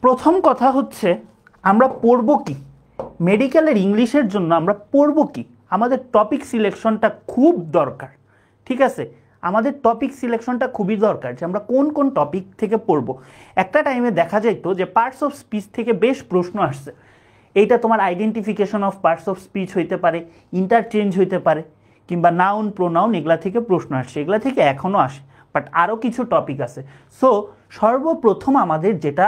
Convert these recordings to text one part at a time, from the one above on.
প্রথম কথা হচ্ছে আমরা পড়ব কি, মেডিকেলের ইংলিশের জন্য আমরা পড়ব কি, আমাদের টপিক সিলেকশনটা খুব দরকার। ঠিক আছে, আমাদের টপিক সিলেকশনটা খুবই দরকার যে আমরা কোন কোন টপিক থেকে পড়ব। একটা টাইমে দেখা যেত যে পার্টস অফ স্পিচ থেকে বেশ প্রশ্ন আসছে। এইটা তোমার identification of parts of speech হইতে পারে, ইন্টারচেঞ্জ হইতে পারে, কিংবা নাউন প্রোনাউন, এগুলা থেকে প্রশ্ন আসছে, এগুলা থেকে এখনও আসে, বাট আরও কিছু টপিক আছে। সো সর্বপ্রথম আমাদের যেটা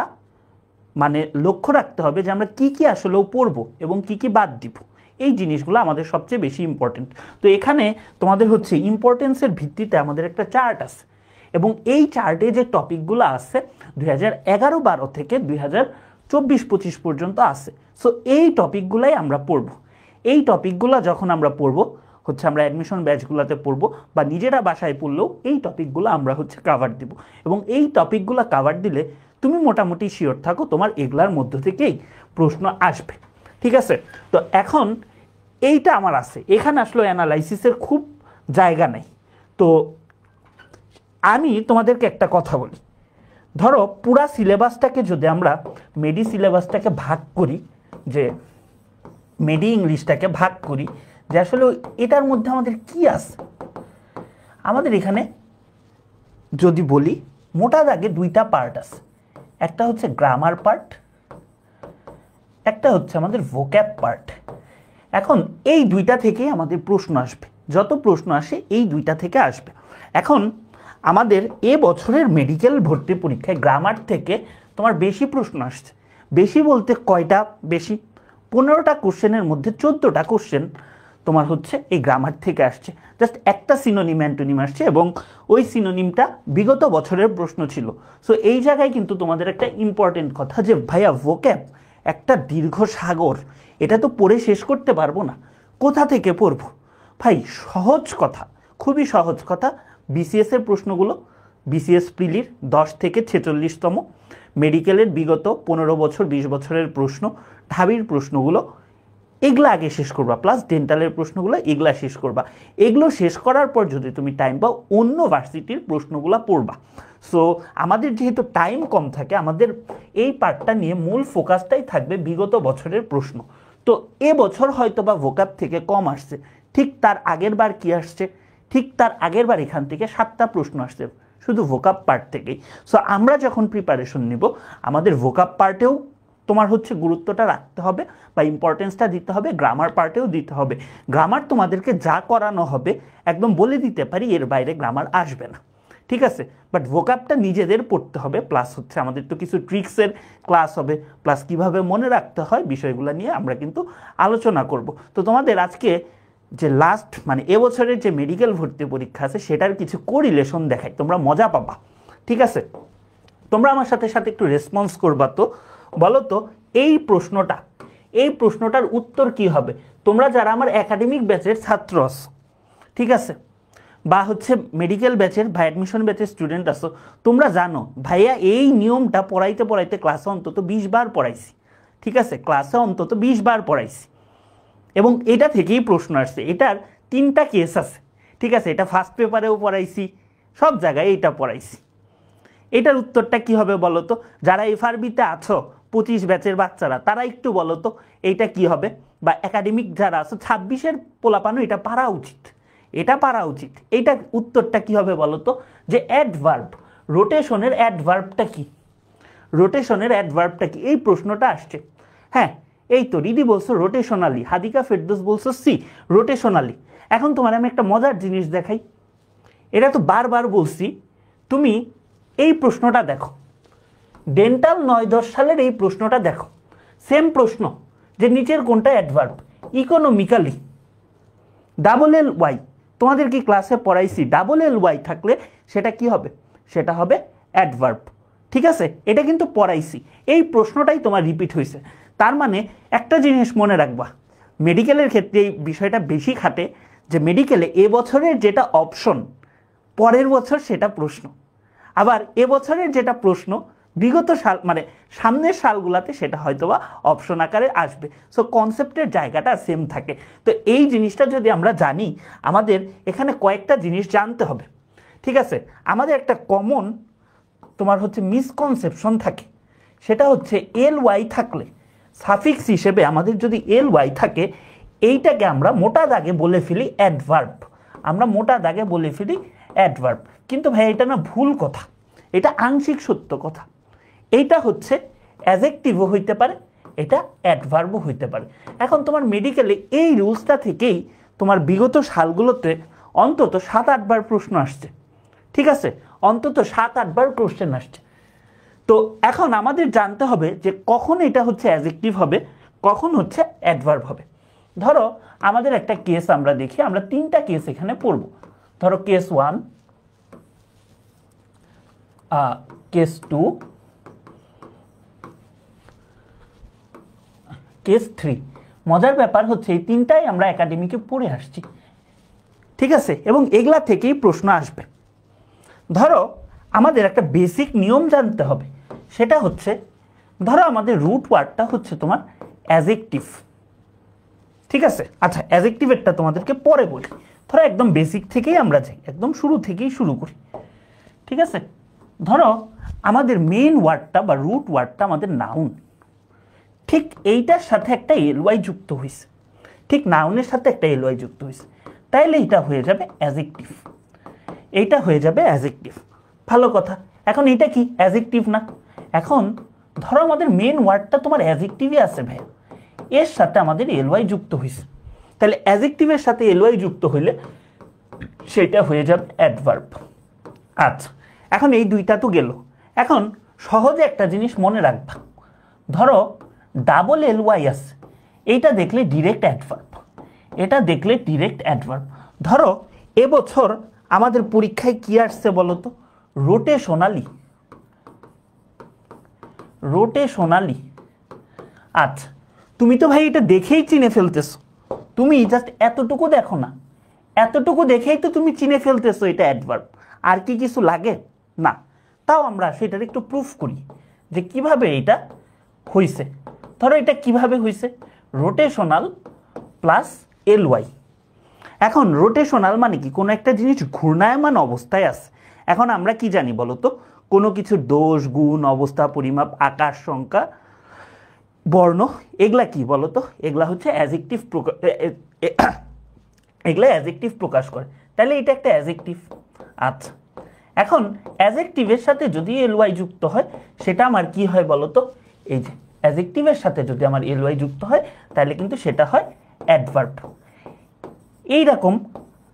মানে লক্ষ্য রাখতে হবে যে আমরা কি কি আসলেও পড়বো এবং কি কি বাদ দিব, এই জিনিসগুলো আমাদের সবচেয়ে বেশি ইম্পর্টেন্ট। তো এখানে তোমাদের হচ্ছে ইম্পর্টেন্সের ভিত্তিতে আমাদের একটা চার্ট আছে, এবং এই চার্টে যে টপিকগুলো আছে 2011-12 থেকে 2024-25 পর্যন্ত আছে। সো এই টপিকগুলাই আমরা পড়বো। এই টপিকগুলো যখন আমরা পড়বো হচ্ছে আমরা অ্যাডমিশন ব্যাচগুলোতে পড়বো বা নিজেরা বাসায় পড়লেও এই টপিকগুলো আমরা হচ্ছে কাভার দিব, এবং এই টপিকগুলো কাভার দিলে তুমি মোটামুটি শিওর থাকো তোমার এগুলার মধ্য থেকেই প্রশ্ন আসবে। ঠিক আছে, তো এখন এইটা আমার আছে, এখানে আসলে অ্যানালাইসিসের খুব জায়গা নেই। তো আমি তোমাদেরকে একটা কথা বলি, ধরো পুরা সিলেবাসটাকে যদি আমরা মেডি সিলেবাসটাকে ভাগ করি, যে মেডি ইংলিশটাকে ভাগ করি, যে আসলে এটার মধ্যে আমাদের কি আছে। আমাদের এখানে যদি বলি মোটা দাগে দুইটা পার্ট আছে, একটা হচ্ছে গ্রামার পার্ট, একটা হচ্ছে আমাদের ভোক্যাব পার্ট। এখন এই দুইটা থেকেই আমাদের প্রশ্ন আসবে, যত প্রশ্ন আসে এই দুইটা থেকে আসবে। এখন আমাদের এ বছরের মেডিকেল ভর্তি পরীক্ষায় গ্রামার থেকে তোমার বেশি প্রশ্ন আসছে। বেশি বলতে কয়টা বেশি, 15টা কোশ্চেনের মধ্যে 14টা কোশ্চেন তোমার হচ্ছে এই গ্রামার থেকে আসছে। জাস্ট একটা সিনোনিম অ্যান্টোনিম আসছে, এবং ওই সিনোনিমটা বিগত বছরের প্রশ্ন ছিল। সো এই জায়গায় কিন্তু তোমাদের একটা ইম্পর্টেন্ট কথা, যে ভাইয়া ভোক্যাব একটা দীর্ঘ সাগর, এটা তো পড়ে শেষ করতে পারবো না, কোথা থেকে পড়বো? ভাই সহজ কথা, খুবই সহজ কথা, বিসিএস এর প্রশ্নগুলো, বিসিএস প্রিলির 10 থেকে 46তম, মেডিকেলের বিগত 15 বছর 20 বছরের প্রশ্ন, ঢাবির প্রশ্নগুলো, এগুলো আগে শেষ করবা, প্লাস ডেন্টালের প্রশ্নগুলো, এগুলা শেষ করবা। এগুলো শেষ করার পর যদি তুমি টাইম পাও অন্য ভার্সিটির প্রশ্নগুলো পড়বা। সো আমাদের যেহেতু টাইম কম থাকে, আমাদের এই পার্টটা নিয়ে মূল ফোকাসটাই থাকবে বিগত বছরের প্রশ্ন। তো এবছর হয়তো বা ভোকাব থেকে কম আসছে, ঠিক তার আগের বার কি আসছে, ঠিক তার আগের বার এখান থেকে 7টা প্রশ্ন আসছে শুধু ভোকাব পার্ট থেকেই। সো আমরা যখন প্রিপারেশন নিব, আমাদের ভোকাব পার্টেও তোমার হচ্ছে গুরুত্বটা রাখতে হবে বা ইম্পর্টেন্সটা দিতে হবে, গ্রামার পার্টেও দিতে হবে। গ্রামার তোমাদেরকে যা করানো হবে একদম বলে দিতে পারি এর বাইরে গ্রামার আসবে না, ঠিক আছে। বাট ভোকাবটা নিজেদের পড়তে হবে, প্লাস হচ্ছে আমাদের তো কিছু ট্রিক্সের ক্লাস হবে, প্লাস কিভাবে মনে রাখতে হয় বিষয়গুলো নিয়ে আমরা কিন্তু আলোচনা করব। তো তোমাদের আজকে যে লাস্ট মানে এবছরের যে মেডিকেল ভর্তি পরীক্ষা আছে সেটার কিছু কোরিলেশন দেখাই, তোমরা মজা পাবা। ঠিক আছে, তোমরা আমার সাথে সাথে একটু রেসপন্স করবা। তো বলো তো এই প্রশ্নটার উত্তর কি হবে? তোমরা যারা আমার একাডেমিক ব্যাচের ছাত্র আছো, ঠিক আছে, বা হচ্ছে মেডিকেল ব্যাচের বা অ্যাডমিশন ব্যাচের স্টুডেন্ট আছো, তোমরা জানো ভাইয়া এই নিয়মটা পড়াইতে পড়াইতে ক্লাসে অন্তত 20 বার পড়াইছি। ঠিক আছে, ক্লাসে অন্তত 20 বার পড়াইছি, এবং এটা থেকেই প্রশ্ন আসছে। এটার 3টা কেস আছে, ঠিক আছে, এটা ফার্স্ট পেপারেও পড়াইছি, সব জায়গায় এটা পড়াইছি। এটার উত্তরটা কি হবে বলো তো? যারা এফআরবিতে আছো 25 ব্যাচের বাচ্চারা, তারা একটু বলো তো এইটা কি হবে? বা একাডেমিক যারা আছো 26-এর পোলাপানো, এটা পারা উচিত, এটা পারা উচিত। এইটার উত্তরটা কি হবে বলো তো? যে অ্যাডভার্ব, রোটেশনের অ্যাডভার্বটা কি, রোটেশনের অ্যাডভার্বটা কি, এই প্রশ্নটা আসছে। হ্যাঁ, এই তো রিদি বলছো রোটেশনালি, হাদিকা ফেরদৌস বলছো সি রোটেশনালি। এখন তোমার আমি একটা মজার জিনিস দেখাই, এটা তো বারবার বলছি, তুমি এই প্রশ্নটা দেখো, ডেন্টাল 9-10 সালের এই প্রশ্নটা দেখো, সেম প্রশ্ন, যে নিচের কোনটা adverb. Economically, double L Y, তোমাদের কি ক্লাসে পড়াইছি, ডাবল এল ওয়াই থাকলে সেটা কি হবে? সেটা হবে অ্যাডভার্ব। ঠিক আছে, এটা কিন্তু পড়াইছি, এই প্রশ্নটাই তোমার রিপিট হয়েছে। তার মানে একটা জিনিস মনে রাখবা, মেডিকেলের ক্ষেত্রে এই বিষয়টা বেশি খাটে, যে মেডিকেলে এবছরের যেটা অপশন, পরের বছর সেটা প্রশ্ন, আবার এবছরের যেটা প্রশ্ন বিগত সাল মানে সামনের সালগুলাতে সেটা হয়তো বা অপশন আকারে আসবে। সো কনসেপ্টের জায়গাটা সেম থাকে। তো এই জিনিসটা যদি আমরা জানি, আমাদের এখানে কয়েকটা জিনিস জানতে হবে। ঠিক আছে, আমাদের একটা কমন তোমার হচ্ছে মিসকনসেপশন থাকে, সেটা হচ্ছে এল ওয়াই থাকলে সাফিক্স হিসেবে আমাদের যদি এল ওয়াই থাকে, এইটাকে আমরা মোটা দাগে বলে ফেলি অ্যাডভার্ব। আমরা মোটা দাগে বলে ফেলি অ্যাডভার্ব। কিন্তু ভাই এটা না ভুল কথা, এটা আংশিক সত্য কথা। এইটা হচ্ছে অ্যাডজেক্টিভও হইতে পারে, এটা অ্যাডভার্বও হইতে পারে। এখন তোমার মেডিকেলে এই রুলসটা থেকেই তোমার বিগত সালগুলোতে অন্তত 7-8 বার প্রশ্ন আসছে, ঠিক আছে, অন্তত 7-8 বার কোশ্চেন আসছে। তো এখন আমাদের জানতে হবে যে কখন এটা হচ্ছে অ্যাডজেক্টিভ হবে, কখন হচ্ছে অ্যাডভার্ব হবে। ধরো আমাদের একটা কেস আমরা দেখি, আমরা 3টা কেস এখানে পড়ব। ধরো কেস 1, কেস 2, কেস 3। মজার ব্যাপার হচ্ছে এই 3টাই আমরা একাডেমিকে পড়ে আসছি, ঠিক আছে, এবং এগুলা থেকেই প্রশ্ন আসবে। ধরো আমাদের একটা বেসিক নিয়ম জানতে হবে, সেটা হচ্ছে ধরো আমাদের রুট ওয়ার্ডটা হচ্ছে তোমার অ্যাডজেক্টিভ, ঠিক আছে। আচ্ছা, অ্যাডজেক্টিভেরটা তোমাদেরকে পরে বলি, ধরো একদম বেসিক থেকেই আমরা যাই, একদম শুরু থেকেই শুরু করি, ঠিক আছে। ধরো আমাদের মেইন ওয়ার্ডটা বা রুট ওয়ার্ডটা আমাদের নাউন, ঠিক এইটার সাথে একটা এলওয়াই যুক্ত হয়েছে, ঠিক নাউনের সাথে একটা এলওয়াই যুক্ত হয়েছে, তাইলে এটা হয়ে যাবে অ্যাডজেক্টিভ, এইটা হয়ে যাবে অ্যাডজেক্টিভ। ভালো কথা। এখন এটা কি অ্যাডজেক্টিভ না? এখন ধরো আমাদের মেইন ওয়ার্ডটা তোমার অ্যাডজেক্টিভই আছে ভাই, এর সাথে আমাদের এলওয়াই যুক্ত হয়েছে, তাহলে অ্যাডজেক্টিভের সাথে এলওয়াই যুক্ত হইলে সেটা হয়ে যাবে অ্যাডভার্ব। আচ্ছা, এখন এই দুইটা তো গেল। এখন সহজে একটা জিনিস মনে রাখবা, ধরো ডাবল এলওয়াই আছে, এইটা দেখলে ডিরেক্ট অ্যাডভার্ব, এটা দেখলে ডিরেক্ট অ্যাডভার্ব। ধরো এবছর আমাদের পরীক্ষায় কি আসছে বলো তো? Rotationally, rotationally. আচ্ছা, তুমি তো ভাই এটা দেখেই চিনে ফেলতেছো, তুমি জাস্ট এতটুকু দেখো না, এতটুকু দেখেই তো তুমি চিনে ফেলতেছো এটা অ্যাডভার্ব। আর কি কিছু লাগে না? তাও আমরা সেটার একটু প্রুফ করি যে কিভাবে এটা হইছে। ধরো এটা কিভাবে হইছে, রোটেশনাল প্লাস এলওয়াই। এখন রোটেশনাল মানে কি? কোনো একটা জিনিস ঘূর্ণায়মান অবস্থায় আছে। এখন আমরা কি জানি বলো তো? কোনো কিছুর দোষ, গুণ, অবস্থা, পরিমাপ, আকার, সংখ্যা, বর্ণ, এগুলা কি বলো তো? এগুলা হচ্ছে অ্যাডজেক্টিভ প্রকাশ, এগুলা অ্যাডজেক্টিভ প্রকাশ করে, তাহলে এটা একটা অ্যাডজেক্টিভ। আচ্ছা, এখন অ্যাডজেক্টিভের সাথে যদি এলওয়াই যুক্ত হয় সেটা আমার কি হয় বলো তো? এই যে অ্যাডজেক্টিভের সাথে যদি আমার এলওয়াই যুক্ত হয় তাহলে কিন্তু সেটা হয় অ্যাডভার্ব। এইরকম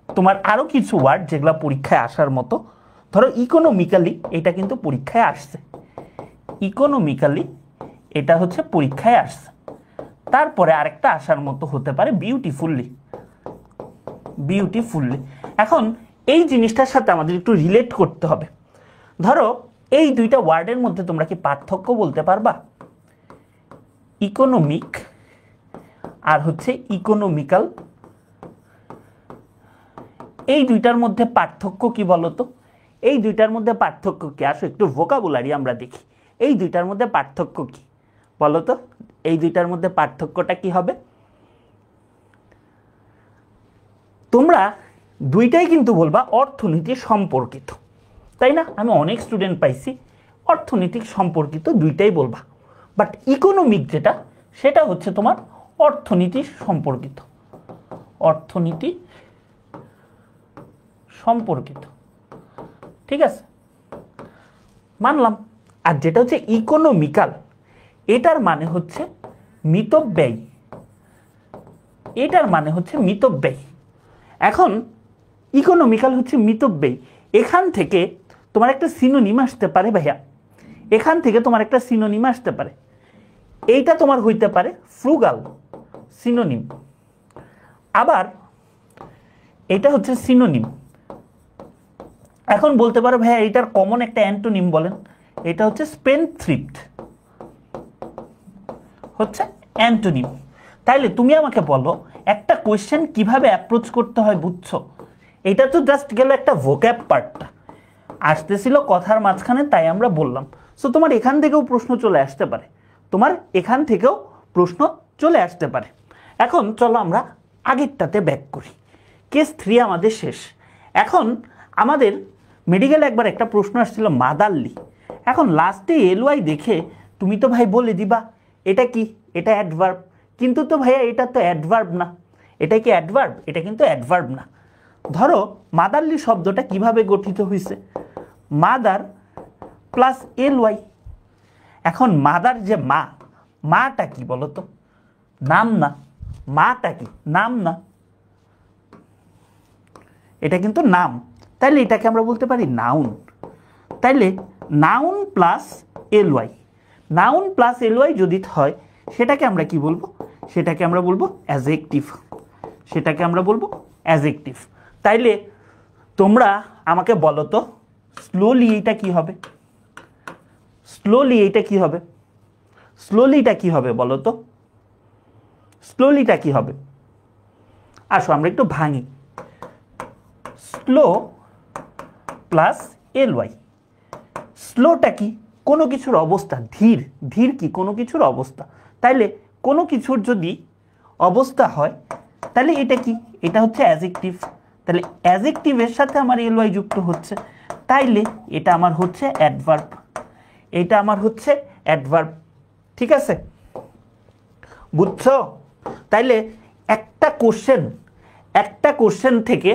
তোমার আরও কিছু ওয়ার্ড যেগুলো পরীক্ষায় আসার মতো, ধরো ইকোনমিক্যালি, এটা কিন্তু পরীক্ষায় আসছে, ইকোনমিক্যালি এটা হচ্ছে পরীক্ষায় আসছে। তারপরে আরেকটা আসার মতো হতে পারে বিউটিফুললি, বিউটিফুললি। এখন এই জিনিসটার সাথে আমাদের একটু রিলেট করতে হবে। ধরো এই দুইটা ওয়ার্ডের মধ্যে তোমরা কি পার্থক্য বলতে পারবা? ইকোনমিক আর হচ্ছে ইকোনমিক্যাল, এই দুইটার মধ্যে পার্থক্য কি বলতো? এই দুইটার মধ্যে পার্থক্য কি? আসো একটু ভোকাবুলারি আমরা দেখি, এই দুইটার মধ্যে পার্থক্য কি বলতো? এই দুইটার মধ্যে পার্থক্যটা কি হবে? তোমরা দুইটাই কিন্তু বলবা অর্থনীতি সম্পর্কিত, তাই না? আমি অনেক স্টুডেন্ট পাইছি অর্থনৈতিক সম্পর্কিত দুইটাই বলবা, বাট ইকোনমিক যেটা সেটা হচ্ছে তোমার অর্থনীতি সম্পর্কিত, অর্থনীতি সম্পর্কিত, ঠিক আছে, মানলাম। আর যেটা হচ্ছে ইকোনমিক্যাল, এটার মানে হচ্ছে মিতব্যয়, এটার মানে হচ্ছে মিতব্যয়। এখন ইকোনমিক্যাল হচ্ছে মিতব্যয়, এখান থেকে তোমার একটা সিনোনিম আসতে পারে ভাইয়া, এখান থেকে তোমার একটা সিনোনিম আসতে পারে, এইটা তোমার হইতে পারে ফ্রুগাল, সিনোনিম। আবার এটা হচ্ছে সিনোনিম। এখন বলতে পারো ভাইয়া এটার কমন একটা অ্যান্টোনিম বলেন, এটা হচ্ছে স্পেন্ডথ্রিফট, হচ্ছে অ্যান্টোনিম। তাইলে তুমি আমাকে বলো একটা কোয়েশ্চেন কিভাবে অ্যাপ্রোচ করতে হয়, বুঝছো? এটা তো জাস্ট গেল একটা ভোক্যাব পার্টটা, আসতেছিল কথার মাঝখানে তাই আমরা বললাম। সো তোমার এখান থেকেও প্রশ্ন চলে আসতে পারে, তোমার এখান থেকেও প্রশ্ন চলে আসতে পারে। এখন চলো আমরা আগেরটাতে ব্যাক করি। কেস 3 আমাদের শেষ। এখন আমাদের মেডিকেল একবার একটা প্রশ্ন আসছিল মাদারলি। এখন লাস্টে এলওয়াই দেখে তুমি তো ভাই বলে দিবা এটা কি, এটা অ্যাডভার্ব, কিন্তু তো ভাইয়া এটা তো অ্যাডভার্ব না। এটা কি অ্যাডভার্ব? এটা কিন্তু অ্যাডভার্ব না। ধরো মাদারলি শব্দটা কিভাবে গঠিত হয়েছে, মাদার প্লাস এল ওয়াই। এখন মাদার যে মা, মাটা কি বলো তো? নাম না। মাটা কি? নাম না, এটা কিন্তু নাম। তাইলে এটাকে আমরা বলতে পারি নাউন। তাইলে noun plus L Y, noun plus L Y যদি হয় সেটাকে আমরা কি বলবো? সেটাকে আমরা বলবো অ্যাডজেক্টিভ। সেটাকে আমরা বলবো অ্যাডজেক্টিভ। তাইলে তোমরা আমাকে বলো তো স্লোলি এইটা কি হবে? স্লোলি এইটা কি হবে? স্লোলিটা কি হবে বলো তো? স্লোলিটা কি হবে? আসো আমরা একটু ভাঙি। স্লো প্লাস এল ওয়াই, স্লোটা কি? কোনো কিছুর অবস্থা। ধীর, ধীর কি? কোনো কিছুর অবস্থা। তাইলে কোনো কিছুর যদি অবস্থা হয় তাহলে এটা কি? এটা হচ্ছে অ্যাডজেক্টিভ। তাহলে অ্যাডজেক্টিভের সাথে আমার এল ওয়াই যুক্ত হচ্ছে, তাইলে এটা আমার হচ্ছে অ্যাডভার্ব। এটা আমার হচ্ছে অ্যাডভার্ব। ঠিক আছে, বুঝছো? তাইলে একটা কোশ্চেন থেকে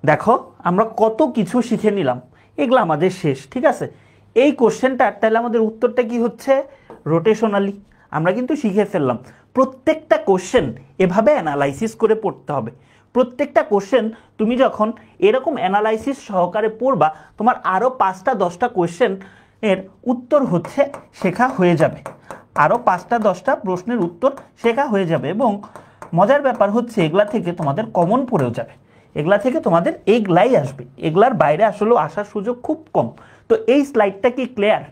দেখো আমরা কত কিছু শিখে নিলাম, এগুলো আমাদের শেষ। ঠিক আছে, এই কোশ্চেনটার তাহলে আমাদের উত্তরটা কি হচ্ছে? রোটেশনালি। আমরা কিন্তু শিখে ফেললাম প্রত্যেকটা কোশ্চেন এভাবে অ্যানালাইসিস করে পড়তে হবে। প্রত্যেকটা কোশ্চেন তুমি যখন এরকম অ্যানালাইসিস সহকারে পড়বা, তোমার আরও 5টা 10টা কোশ্চেন এর উত্তর হচ্ছে শেখা হয়ে যাবে। আরও 5টা 10টা প্রশ্নের উত্তর শেখা হয়ে যাবে। এবং মজার ব্যাপার হচ্ছে এগুলা থেকে তোমাদের কমন পড়েও যাবে, এগুলা থেকে তোমাদের এইগুলাই আসবে, এগুলার বাইরে আসলে আসার সুযোগ খুব কম। তো এই স্লাইডটা কি ক্লিয়ার?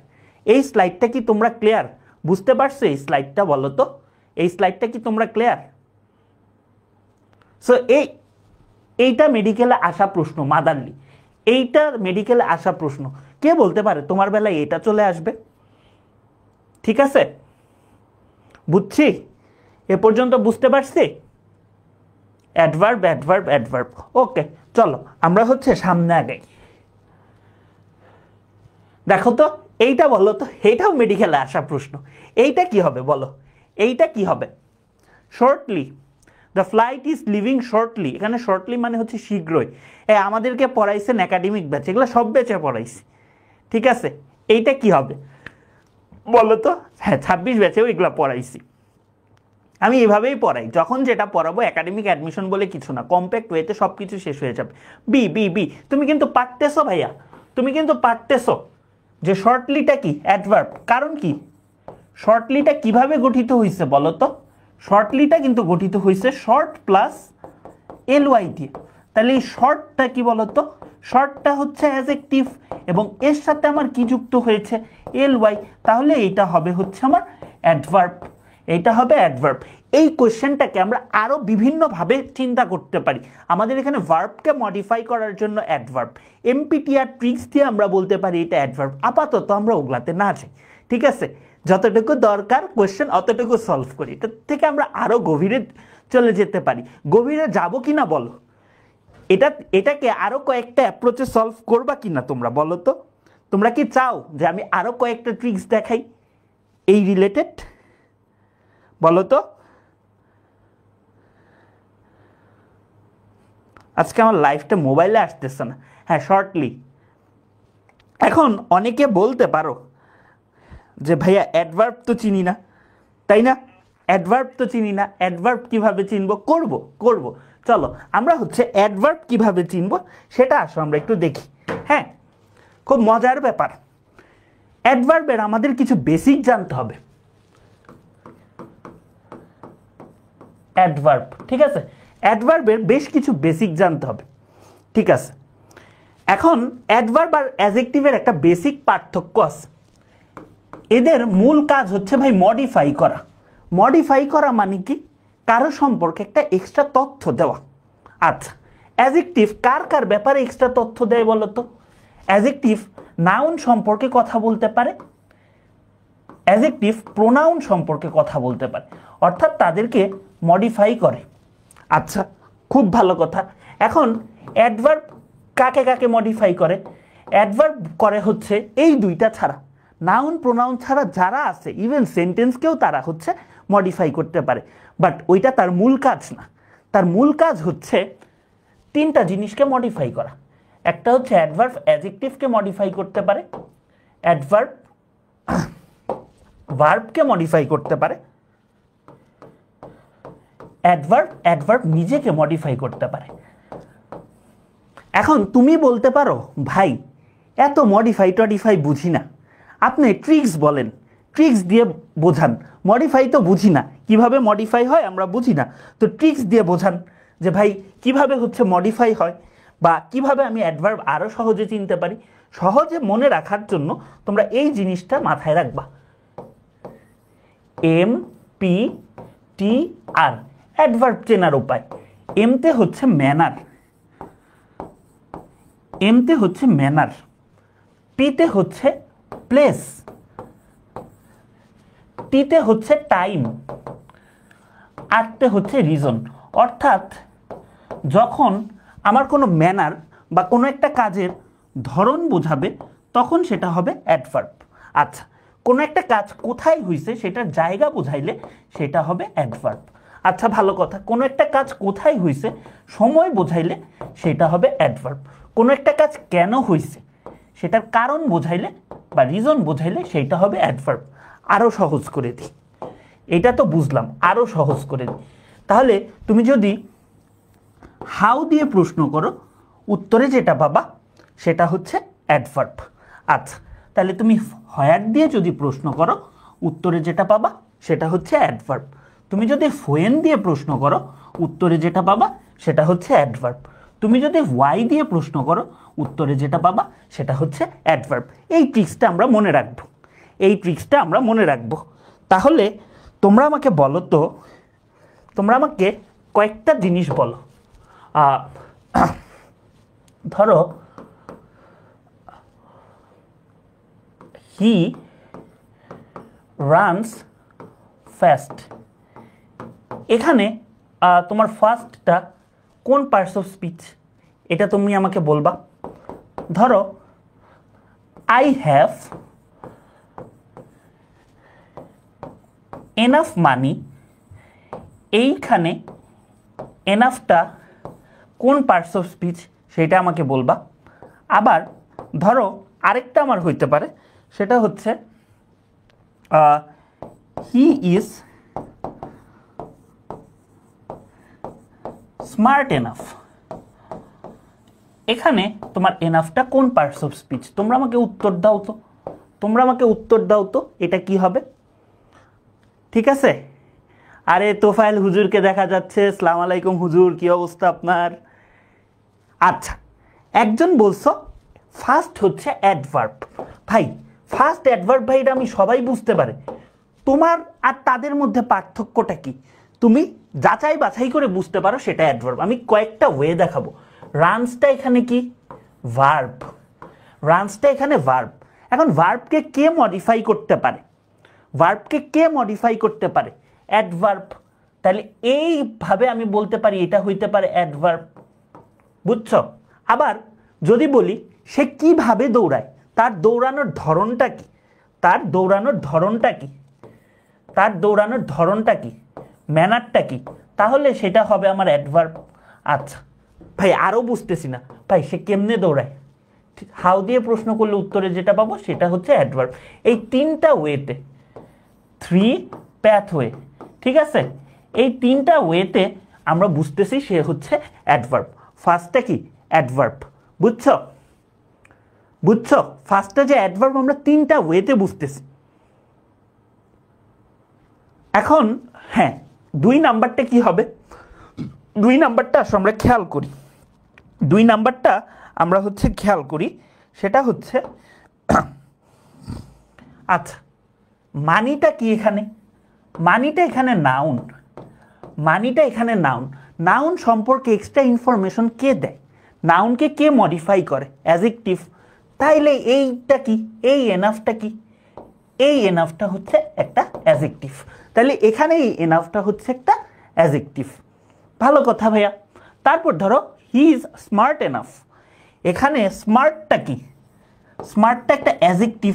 এই স্লাইডটা কি তোমরা ক্লিয়ার? বুঝতে পারছো এই স্লাইডটা? বলো তো এই স্লাইডটা কি তোমরা ক্লিয়ার? সো এইটা মেডিকেলে আসা প্রশ্ন, মাদারলি। এইটা মেডিকেলে আসা প্রশ্ন। কে বলতে পারে তোমার বেলায় এটা চলে আসবে? ঠিক আছে, বুঝছি? এ পর্যন্ত বুঝতে পারছি? Adverb adverb adverb. ওকে, চলো আমরা হচ্ছে সামনে আগাই। দেখো তো এইটা বলো তো, এইটাও মেডিকেলে আসা প্রশ্ন। এইটা কি হবে বলো? এইটা কি হবে? Shortly, the flight is living shortly. এখানে শর্টলি মানে হচ্ছে শীঘ্রই। আমাদেরকে পড়াইছেন একাডেমিক ব্যাচে, এগুলো সব ব্যাচে পড়াইছি। ঠিক আছে, এইটা কি হবে বলো তো? হ্যাঁ, 26 ব্যাচেও এগুলো পড়াইছি। আমি এভাবেই পড়াই, যখন যেটা পড়াবো একাডেমিক অ্যাডমিশন বলে কিছু না, কম্প্যাক্ট ওয়েতে সব কিছু শেষ হয়ে যাবে। বি বি বি, তুমি কিন্তু পারতেছো ভাইয়া, তুমি কিন্তু পারতেছো যে শর্টলিটা কি? অ্যাডভার্ব। কারণ কি? শর্টলিটা কিভাবে গঠিত হয়েছে বলো তো? শর্টলিটা কিন্তু গঠিত হয়েছে শর্ট প্লাস এল ওয়াই দিয়ে। তাহলে এই শর্টটা কি বলো তো? শর্টটা হচ্ছে অ্যাডজেক্টিভ এবং এর সাথে আমার কি যুক্ত হয়েছে? L Y. তাহলে এইটা হবে হচ্ছে আমার অ্যাডভার্ব। এইটা হবে অ্যাডভার্ব। এই কোশ্চেনটাকে আমরা আরও বিভিন্নভাবে চিন্তা করতে পারি। আমাদের এখানে ভার্বকে মডিফাই করার জন্য অ্যাডভার্ব, এমপিটিআর ট্রিক্স দিয়ে আমরা বলতে পারি এটা অ্যাডভার্ব। আপাতত আমরা ওগুলাতে না যাই। ঠিক আছে, যতটুকু দরকার কোশ্চেন অতটুকু সলভ করি। এটার থেকে আমরা আরও গভীরে চলে যেতে পারি। গভীরে যাব কি না বলো? এটাকে আরও কয়েকটা অ্যাপ্রোচে সলভ করবা কি না তোমরা বলো তো? তোমরা কি চাও যে আমি আরও কয়েকটা ট্রিক্স দেখাই এই রিলেটেড? বলো তো। আজকে আমার লাইফটা মোবাইলে আসতেছে না। হ্যাঁ, শর্টলি। এখন অনেকে বলতে পারো যে ভাইয়া অ্যাডভার্ব তো চিনি না, তাই না? অ্যাডভার্ব তো চিনি না, অ্যাডভার্ব কিভাবে চিনবো? করব। চলো আমরা হচ্ছে অ্যাডভার্ব কিভাবে চিনবো সেটা আসো আমরা একটু দেখি। হ্যাঁ, খুব মজার ব্যাপার। অ্যাডভার্বের আমাদের কিছু বেসিক জানতে হবে। অ্যাডভার্ব, ঠিক আছে, অ্যাডভার্বের বেশ কিছু বেসিক জানতে হবে। ঠিক আছে, এখন অ্যাডভার্ব আর অ্যাডজেক্টিভের একটা বেসিক পার্থক্য আছে। এদের মূল কাজ হচ্ছে ভাই মডিফাই করা। মডিফাই করা মানে কি? কারো সম্পর্কে একটা এক্সট্রা তথ্য দেওয়া। আচ্ছা, অ্যাডজেক্টিভ কার কার ব্যাপারে এক্সট্রা তথ্য দেয় বলো তো? অ্যাডজেক্টিভ নাউন সম্পর্কে কথা বলতে পারে, অ্যাডজেক্টিভ প্রোনাউন সম্পর্কে কথা বলতে পারে, অর্থাৎ তাদেরকে মডিফাই করে। আচ্ছা, খুব ভালো কথা। এখন অ্যাডভার্ব কাকে কাকে মডিফাই করে? অ্যাডভার্ব করে হচ্ছে এই দুইটা ছাড়া, নাউন প্রোনাউন ছাড়া যারা আছে ইভেন সেন্টেন্সকেও তারা হচ্ছে মডিফাই করতে পারে, বাট ওইটা তার মূল কাজ না। তার মূল কাজ হচ্ছে তিনটা জিনিসকে মডিফাই করা। একটা হচ্ছে অ্যাডভার্ব অ্যাডজেক্টিভকে মডিফাই করতে পারে, অ্যাডভার্ব ভার্বকে মডিফাই করতে পারে, অ্যাডভার্ব নিজেকে মডিফাই করতে পারে। এখন তুমি বলতে পারো ভাই এত মডিফাই টডিফাই বুঝি না, আপনি ট্রিক্স বলেন, ট্রিক্স দিয়ে বোঝান, মডিফাই তো বুঝি না, কিভাবে মডিফাই হয় আমরা বুঝি না, তো ট্রিক্স দিয়ে বোঝান যে ভাই কিভাবে হচ্ছে মডিফাই হয়, বা কিভাবে আমি অ্যাডভার্ব আরও সহজে চিনতে পারি। সহজে মনে রাখার জন্য তোমরা এই জিনিসটা মাথায় রাখবা, MPTR অ্যাডভার্ব চেনার উপায়। এমতে হচ্ছে ম্যানার, এমতে হচ্ছে ম্যানার, পিতে হচ্ছে প্লেস, টিতে হচ্ছে টাইম, আরতে হচ্ছে রিজন। অর্থাৎ যখন আমার কোনো ম্যানার বা কোনো একটা কাজের ধরন বোঝাবে তখন সেটা হবে অ্যাডভার্ব। আচ্ছা, কোনো একটা কাজ কোথায় হয়েছে সেটার জায়গা বোঝাইলে সেটা হবে অ্যাডভার্ব। আচ্ছা ভালো কথা, কোনো একটা কাজ কোথায় হয়েছে সময় বোঝাইলে সেটা হবে অ্যাডভার্ব। কোনো একটা কাজ কেন হয়েছে সেটার কারণ বোঝাইলে বা রিজন বোঝাইলে সেটা হবে অ্যাডভার্ব। আরও সহজ করে দিই, এটা তো বুঝলাম, আরও সহজ করে দিই। তাহলে তুমি যদি হাউ দিয়ে প্রশ্ন করো উত্তরে যেটা পাবা সেটা হচ্ছে অ্যাডভার্ব। আচ্ছা, তাহলে তুমি হোয়ার দিয়ে যদি প্রশ্ন করো উত্তরে যেটা পাবা সেটা হচ্ছে অ্যাডভার্ব। তুমি যদি হোয়েন দিয়ে প্রশ্ন করো উত্তরে যেটা পাবা সেটা হচ্ছে অ্যাডভার্ব। তুমি যদি ওয়াই দিয়ে প্রশ্ন করো উত্তরে যেটা পাবা সেটা হচ্ছে অ্যাডভার্ব। এই ট্রিক্সটা আমরা মনে রাখবো, এই ট্রিক্সটা আমরা মনে রাখবো। তাহলে তোমরা আমাকে বলো তো, তোমরা আমাকে কয়েকটা জিনিস বলো। ধরো হি রানস ফাস্ট, এখানে তোমার ফার্স্টটা কোন পার্টস অফ স্পিচ এটা তুমি আমাকে বলবা। ধরো আই হ্যাভ এনাফ মানি, এইখানে এনাফটা কোন পার্টস অফ স্পিচ সেটা আমাকে বলবা। আবার ধরো আরেকটা আমার হইতে পারে, সেটা হচ্ছে হি ইজ স্মার্ট এনাফ, এখানে তোমার এনাফটা কোন পার্টস অফ স্পিচ তোমরা আমাকে উত্তর দাও তো, তোমরা আমাকে উত্তর দাও তো এটা কি হবে। ঠিক আছে, আরে তোফায়েল হুজুরকে দেখা যাচ্ছে, আসসালামু আলাইকুম হুজুর, কি অবস্থা আপনার। আচ্ছা, একজন বলছো ফার্স্ট হচ্ছে অ্যাডভার্ব। ভাই ফার্স্ট অ্যাডভার্ব ভাই এটা আমি সবাই বুঝতে পারে, তোমার আর তাদের মধ্যে পার্থক্যটা কি তুমি যাচাই বাছাই করে বুঝতে পারো সেটা অ্যাডভার্ব। আমি কয়েকটা ওয়ে দেখাবো। রানসটা এখানে কি ভার্ব, রানসটা এখানে ভার্ব। এখন ভার্বকে কে মডিফাই করতে পারে, ভার্বকে কে মডিফাই করতে পারে, অ্যাডভার্ব। তাহলে এইভাবে আমি বলতে পারি এটা হইতে পারে অ্যাডভার্ব, বুঝছো। আবার যদি বলি সে কিভাবে দৌড়ায়, তার দৌড়ানোর ধরনটা কি, তার দৌড়ানোর ধরনটা কি, তার দৌড়ানোর ধরনটা কি, ম্যানারটা কি, তাহলে সেটা হবে আমার অ্যাডভার্ব। আচ্ছা ভাই আরও বুঝতেছি না, ভাই সে কেমনে দৌড়ায়, হাউ দিয়ে প্রশ্ন করলে উত্তরে যেটা পাবো সেটা হচ্ছে অ্যাডভার্ব। এই তিনটা ওয়েতে, থ্রি প্যাথওয়ে, ঠিক আছে, এই তিনটা ওয়েতে আমরা বুঝতেছি সে হচ্ছে অ্যাডভার্ব। ফার্স্টটা কি অ্যাডভার্ব, বুঝছো, বুঝছো, ফার্স্টটা যে অ্যাডভার্ব আমরা তিনটা ওয়েতে বুঝতেছি। এখন হ্যাঁ, দুই নাম্বারটা কি হবে, দুই নাম্বারটা আমরা খেয়াল করি, দুই নাম্বারটা আমরা হচ্ছে খেয়াল করি, সেটা হচ্ছে আচ্ছা মানিটা কি এখানে, মানিটা এখানে নাউন, মানিটা এখানে নাউন। নাউন সম্পর্কে এক্সট্রা ইনফরমেশন কে দেয়, নাউনকে কে মডিফাই করে, অ্যাডজেক্টিভ। তাইলে এইটা কি, এই এনাফটা কি, এই এনাফটা হচ্ছে একটা অ্যাডজেক্টিভ। তাহলে এখানে এই এনাফটা হচ্ছে একটা অ্যাডজেক্টিভ। ভালো কথা ভাইয়া। তারপর ধরো হি ইজ স্মার্ট এনাফ, এখানে স্মার্টটা কি, স্মার্টটা একটা অ্যাডজেক্টিভ,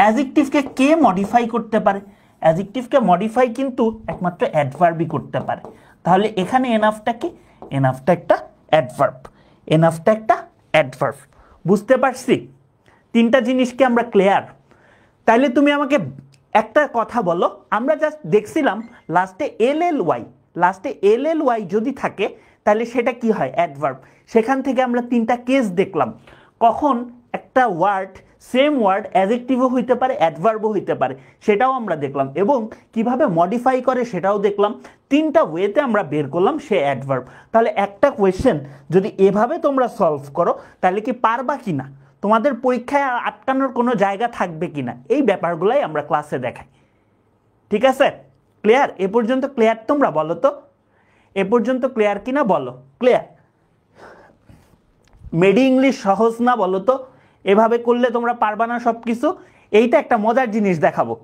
অ্যাডজেক্টিভকে কে মডিফাই করতে পারে? অ্যাডজেক্টিভকে মডিফাই কিন্তু একমাত্র অ্যাডভার্বই করতে পারে। তাহলে এখানে এনাফটা কি? এনাফটা একটা অ্যাডভার্ব, এনাফটা একটা অ্যাডভার্ব। বুঝতে পারছি? তিনটা জিনিসকে আমরা ক্লিয়ার। তাইলে তুমি আমাকে একটা কথা বলো, আমরা জাস্ট দেখছিলাম লাস্টে এল এল ওয়াই যদি থাকে তাহলে সেটা কি হয়? অ্যাডভার্ব। সেখান থেকে আমরা তিনটা কেস দেখলাম, কখন একটা ওয়ার্ড, সেম ওয়ার্ড অ্যাডজেক্টিভও হইতে পারে, অ্যাডভার্বও হইতে পারে, সেটাও আমরা দেখলাম, এবং কিভাবে মডিফাই করে সেটাও দেখলাম। তিনটা ওয়েতে আমরা বের করলাম সে অ্যাডভার্ব। তাহলে একটা কোয়েশ্চেন যদি এভাবে তোমরা সলভ করো তাহলে কি পারবা কি না, তোমাদের পরীক্ষায় আটকানোর কোনো জায়গা থাকবে কিনা, এই ব্যাপারগুলাই আমরা ক্লাসে দেখাই। ঠিক আছে? ক্লিয়ার? এ পর্যন্ত ক্লিয়ার? তোমরা বলো তো এ পর্যন্ত ক্লিয়ার কিনা, বলো ক্লিয়ার? মেডি ইংলিশ সহজ না বলো তো? এভাবে করলে তোমরা পারবা না সব কিছু? এইটা একটা মজার জিনিস দেখাবো,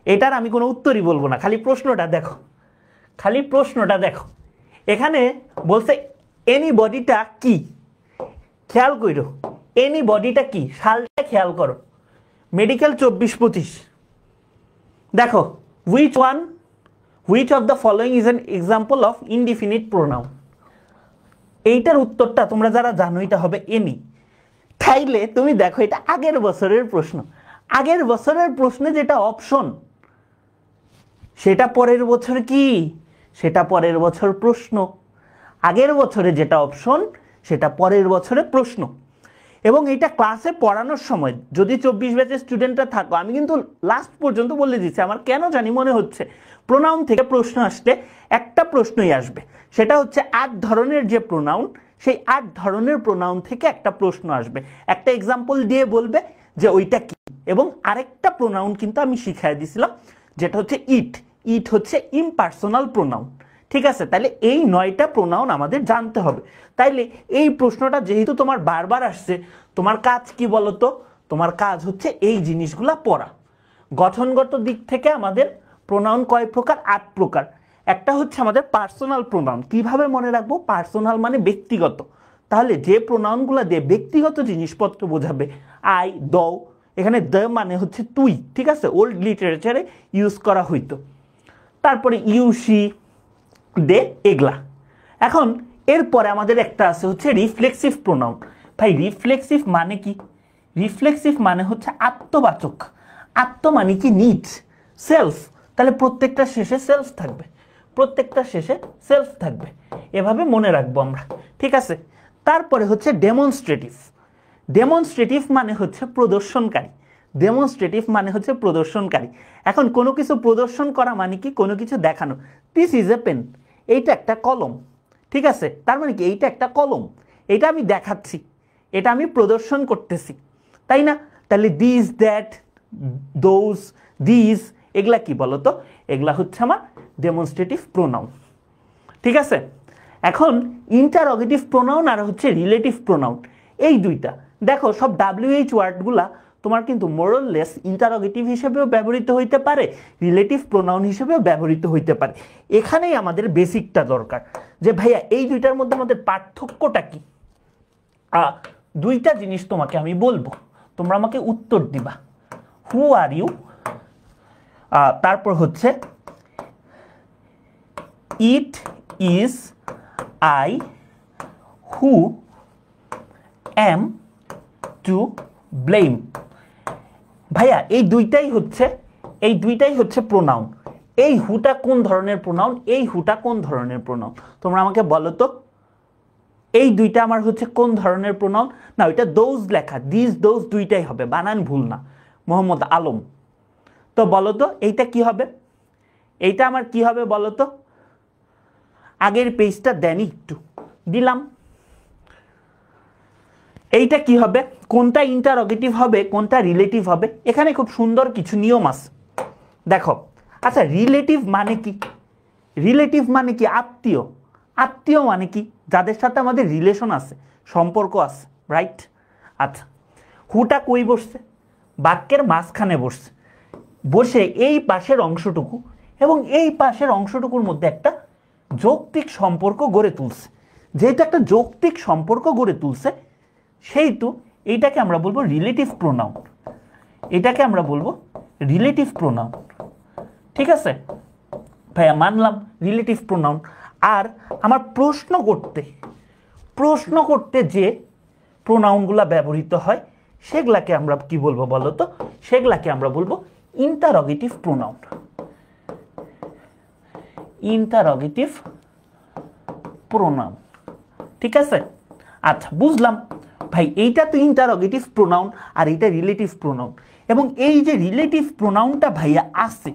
এটার আমি কোনো উত্তরই বলবো না, খালি প্রশ্নটা দেখো, খালি প্রশ্নটা দেখো। এখানে বলছে এনিবডিটা কি, খেয়াল করো এনিবডিটা কি, সালটা খেয়াল করো, মেডিকেল 24-25। দেখো which of the following is an example of indefinite pronoun. এইটার উত্তরটা তোমরা যারা জানো এটা হবে এনি। তাইলে তুমি দেখো এটা আগের বছরের প্রশ্ন, আগের বছরের প্রশ্নে যেটা অপশন সেটা পরের বছর কি, সেটা পরের বছর প্রশ্ন। আগের বছরে যেটা অপশন সেটা পরের বছরে প্রশ্ন। এবং এটা ক্লাসে পড়ানোর সময় যদি 24 ব্যাচের স্টুডেন্টরা থাকো, আমি কিন্তু লাস্ট পর্যন্ত বলে দিচ্ছি, আমার কেন জানি মনে হচ্ছে প্রোনাউন থেকে প্রশ্ন আসলে একটা প্রশ্নই আসবে, সেটা হচ্ছে 8 ধরনের যে প্রোনাউন, সেই 8 ধরনের প্রোনাউন থেকে একটা প্রশ্ন আসবে, একটা এক্সাম্পল দিয়ে বলবে যে ওইটা কি। এবং আরেকটা প্রোনাউন কিন্তু আমি শিখিয়ে দিয়েছিলাম, যেটা হচ্ছে ইট হচ্ছে ইমপার্সোনাল প্রোনাউন। ঠিক আছে? তাহলে এই 9টা প্রোনাউন আমাদের জানতে হবে। তাইলে এই প্রশ্নটা যেহেতু তোমার বারবার আসছে, তোমার কাজ কি বলতো? তোমার কাজ হচ্ছে এই জিনিসগুলা পড়া। গঠনগত দিক থেকে আমাদের প্রোনাউন কয় প্রকার? 8 প্রকার। একটা হচ্ছে আমাদের পার্সোনাল প্রোনাউন। কিভাবে মনে রাখবো? পার্সোনাল মানে ব্যক্তিগত। তাহলে যে প্রোনাউনগুলো দিয়ে ব্যক্তিগত জিনিসপত্র বোঝাবে, আই, দও, এখানে দ মানে হচ্ছে তুই। ঠিক আছে? ওল্ড লিটারেচারে ইউজ করা হইতো। তারপরে ইউ, সি, দে, এগুলা। এখন এরপরে আমাদের একটা আছে হচ্ছে রিফ্লেক্সিভ প্রোনাউন। ভাই রিফ্লেক্সিভ মানে কি? রিফ্লেক্সিভ মানে হচ্ছে আত্মবাচক। আত্ম মানে কি? নিজ, সেলফ। তাহলে প্রত্যেকটা শেষে সেলফ থাকবে, প্রত্যেকটা শেষে সেলফ থাকবে, এভাবে মনে রাখবো আমরা। ঠিক আছে? তারপরে হচ্ছে ডেমনস্ট্রেটিভ। ডেমনস্ট্রেটিভ মানে হচ্ছে প্রদর্শনকারী। ডেমনস্ট্রেটিভ মানে হচ্ছে প্রদর্শনকারী। এখন কোনো কিছু প্রদর্শন করা মানে কি? কোনো কিছু দেখানো। দিস ইজ এ পেন, এইটা একটা কলম। ঠিক আছে? তার মানে কি? এইটা একটা কলম, এটা আমি দেখাচ্ছি, এটা আমি প্রদর্শন করতেছি, তাই না? তাহলে দিস, দ্যাট, দোজ, দিস, এগুলা কি বলতো? এগুলা হচ্ছে আমার ডেমনস্ট্রেটিভ প্রোনাউন। ঠিক আছে? এখন ইন্টারোগেটিভ প্রোনাউন আর হচ্ছে রিলেটিভ প্রোনাউন, এই দুইটা দেখো। সব WH ওয়ার্ডগুলা তোমার কিন্তু মোরলেস ইন্টারোগেটিভ হিসেবেও ব্যবহৃত হইতে পারে, রিলেটিভ প্রোনাউন হিসেবেও ব্যবহৃত হইতে পারে। এখানেই আমাদের বেসিকটা দরকার, যে ভাইয়া এই দুইটার মধ্যে আমাদের পার্থক্যটা কি। দুইটা জিনিস তোমাকে আমি বলবো, তোমরা আমাকে উত্তর দিবা। হু আর ইউ, তারপর হচ্ছে it, is, I, who am, to, blame. ভাইয়া এই দুইটাই হচ্ছে প্রোনাউন। এই হুটা কোন ধরনের প্রোনাউন, এই হুটা কোন ধরনের প্রোনাউন, তোমরা আমাকে বলো তো। এই দুইটা আমার হচ্ছে কোন ধরনের প্রোনাউন? না, ওইটা দোজ লেখা, দিস, দোজ দুইটাই হবে, বানান ভুল না। মোহাম্মদ আলম, তো বলো তো এইটা কি হবে? এইটা আমার কি হবে বলো তো? আগের পেজটা দেন একটু, দিলাম। এইটা কি হবে? কোনটা ইন্টারোগেটিভ হবে, কোনটা রিলেটিভ হবে? এখানে খুব সুন্দর কিছু নিয়ম আছে, দেখো। আচ্ছা, রিলেটিভ মানে কি? রিলেটিভ মানে কি? আত্মীয়। আত্মীয় মানে কি? যাদের সাথে আমাদের রিলেশন আছে, সম্পর্ক আছে, রাইট? আচ্ছা, হুটা কই বসছে? বাক্যের মাঝখানে বসছে, বসে এই পাশের অংশটুকু এবং এই পাশের অংশটুকুর মধ্যে একটা যৌক্তিক সম্পর্ক গড়ে তুলছে। যেহেতু একটা যৌক্তিক সম্পর্ক গড়ে তুলছে, সেইটু এইটাকে আমরা বলবো রিলেটিভ প্রোনাউন। এটাকে আমরা বলবো রিলেটিভ প্রোনাউন। ঠিক আছে ভাইয়া, মানলাম রিলেটিভ প্রোনাউন। আর আমার প্রশ্ন করতে যে প্রোনাউনগুলা ব্যবহৃত হয় সেগুলাকে আমরা কি বলবো বলো তো? সেগুলাকে আমরা বলবো ইন্টারোগেটিভ প্রোনাউন। Interrogative pronoun. ঠিক আছে, আচ্ছা বুঝলাম ভাই, এইটা তো ইন্টারোগেটিভ প্রোনাউন আর এইটা রিলেটিভ প্রোনাউন। এবং এই যে রিলেটিভ প্রোনাউনটা ভাইয়া আসে,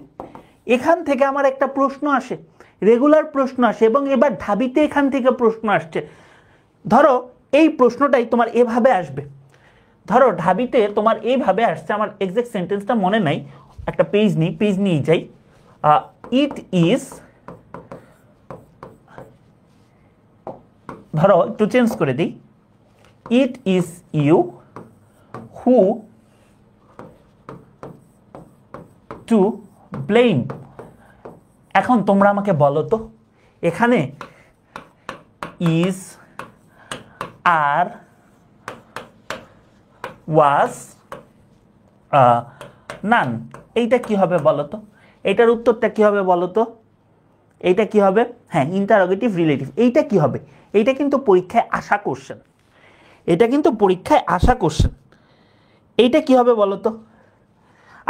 এখান থেকে আমার একটা প্রশ্ন আসে, রেগুলার প্রশ্ন আসে, এবং এবার ঢাবিতে এখান থেকে প্রশ্ন আসছে। ধরো এই প্রশ্নটাই তোমার এভাবে আসবে, ধরো ঢাবিতে তোমার এইভাবে আসছে, আমার এক্সাক্ট সেন্টেন্সটা মনে নাই, একটা পেজ নিয়ে যাই। ইট ইজ, ধরো একটু চেঞ্জ করে দিই, it is you who to blame. এখন তোমরা আমাকে বলো তো, এখানে ইজ, আর, ওয়াজ, নান, এইটা কি হবে বলো তো? এইটার উত্তরটা কি হবে বলো তো? এইটা কি হবে? হ্যাঁ, ইন্টারোগেটিভ রিলেটিভ। এইটা কি হবে? এইটা কিন্তু পরীক্ষায় আসা কোশ্চেন, এটা কিন্তু পরীক্ষায় আসা কোশ্চেন। এইটা কি হবে বলো তো?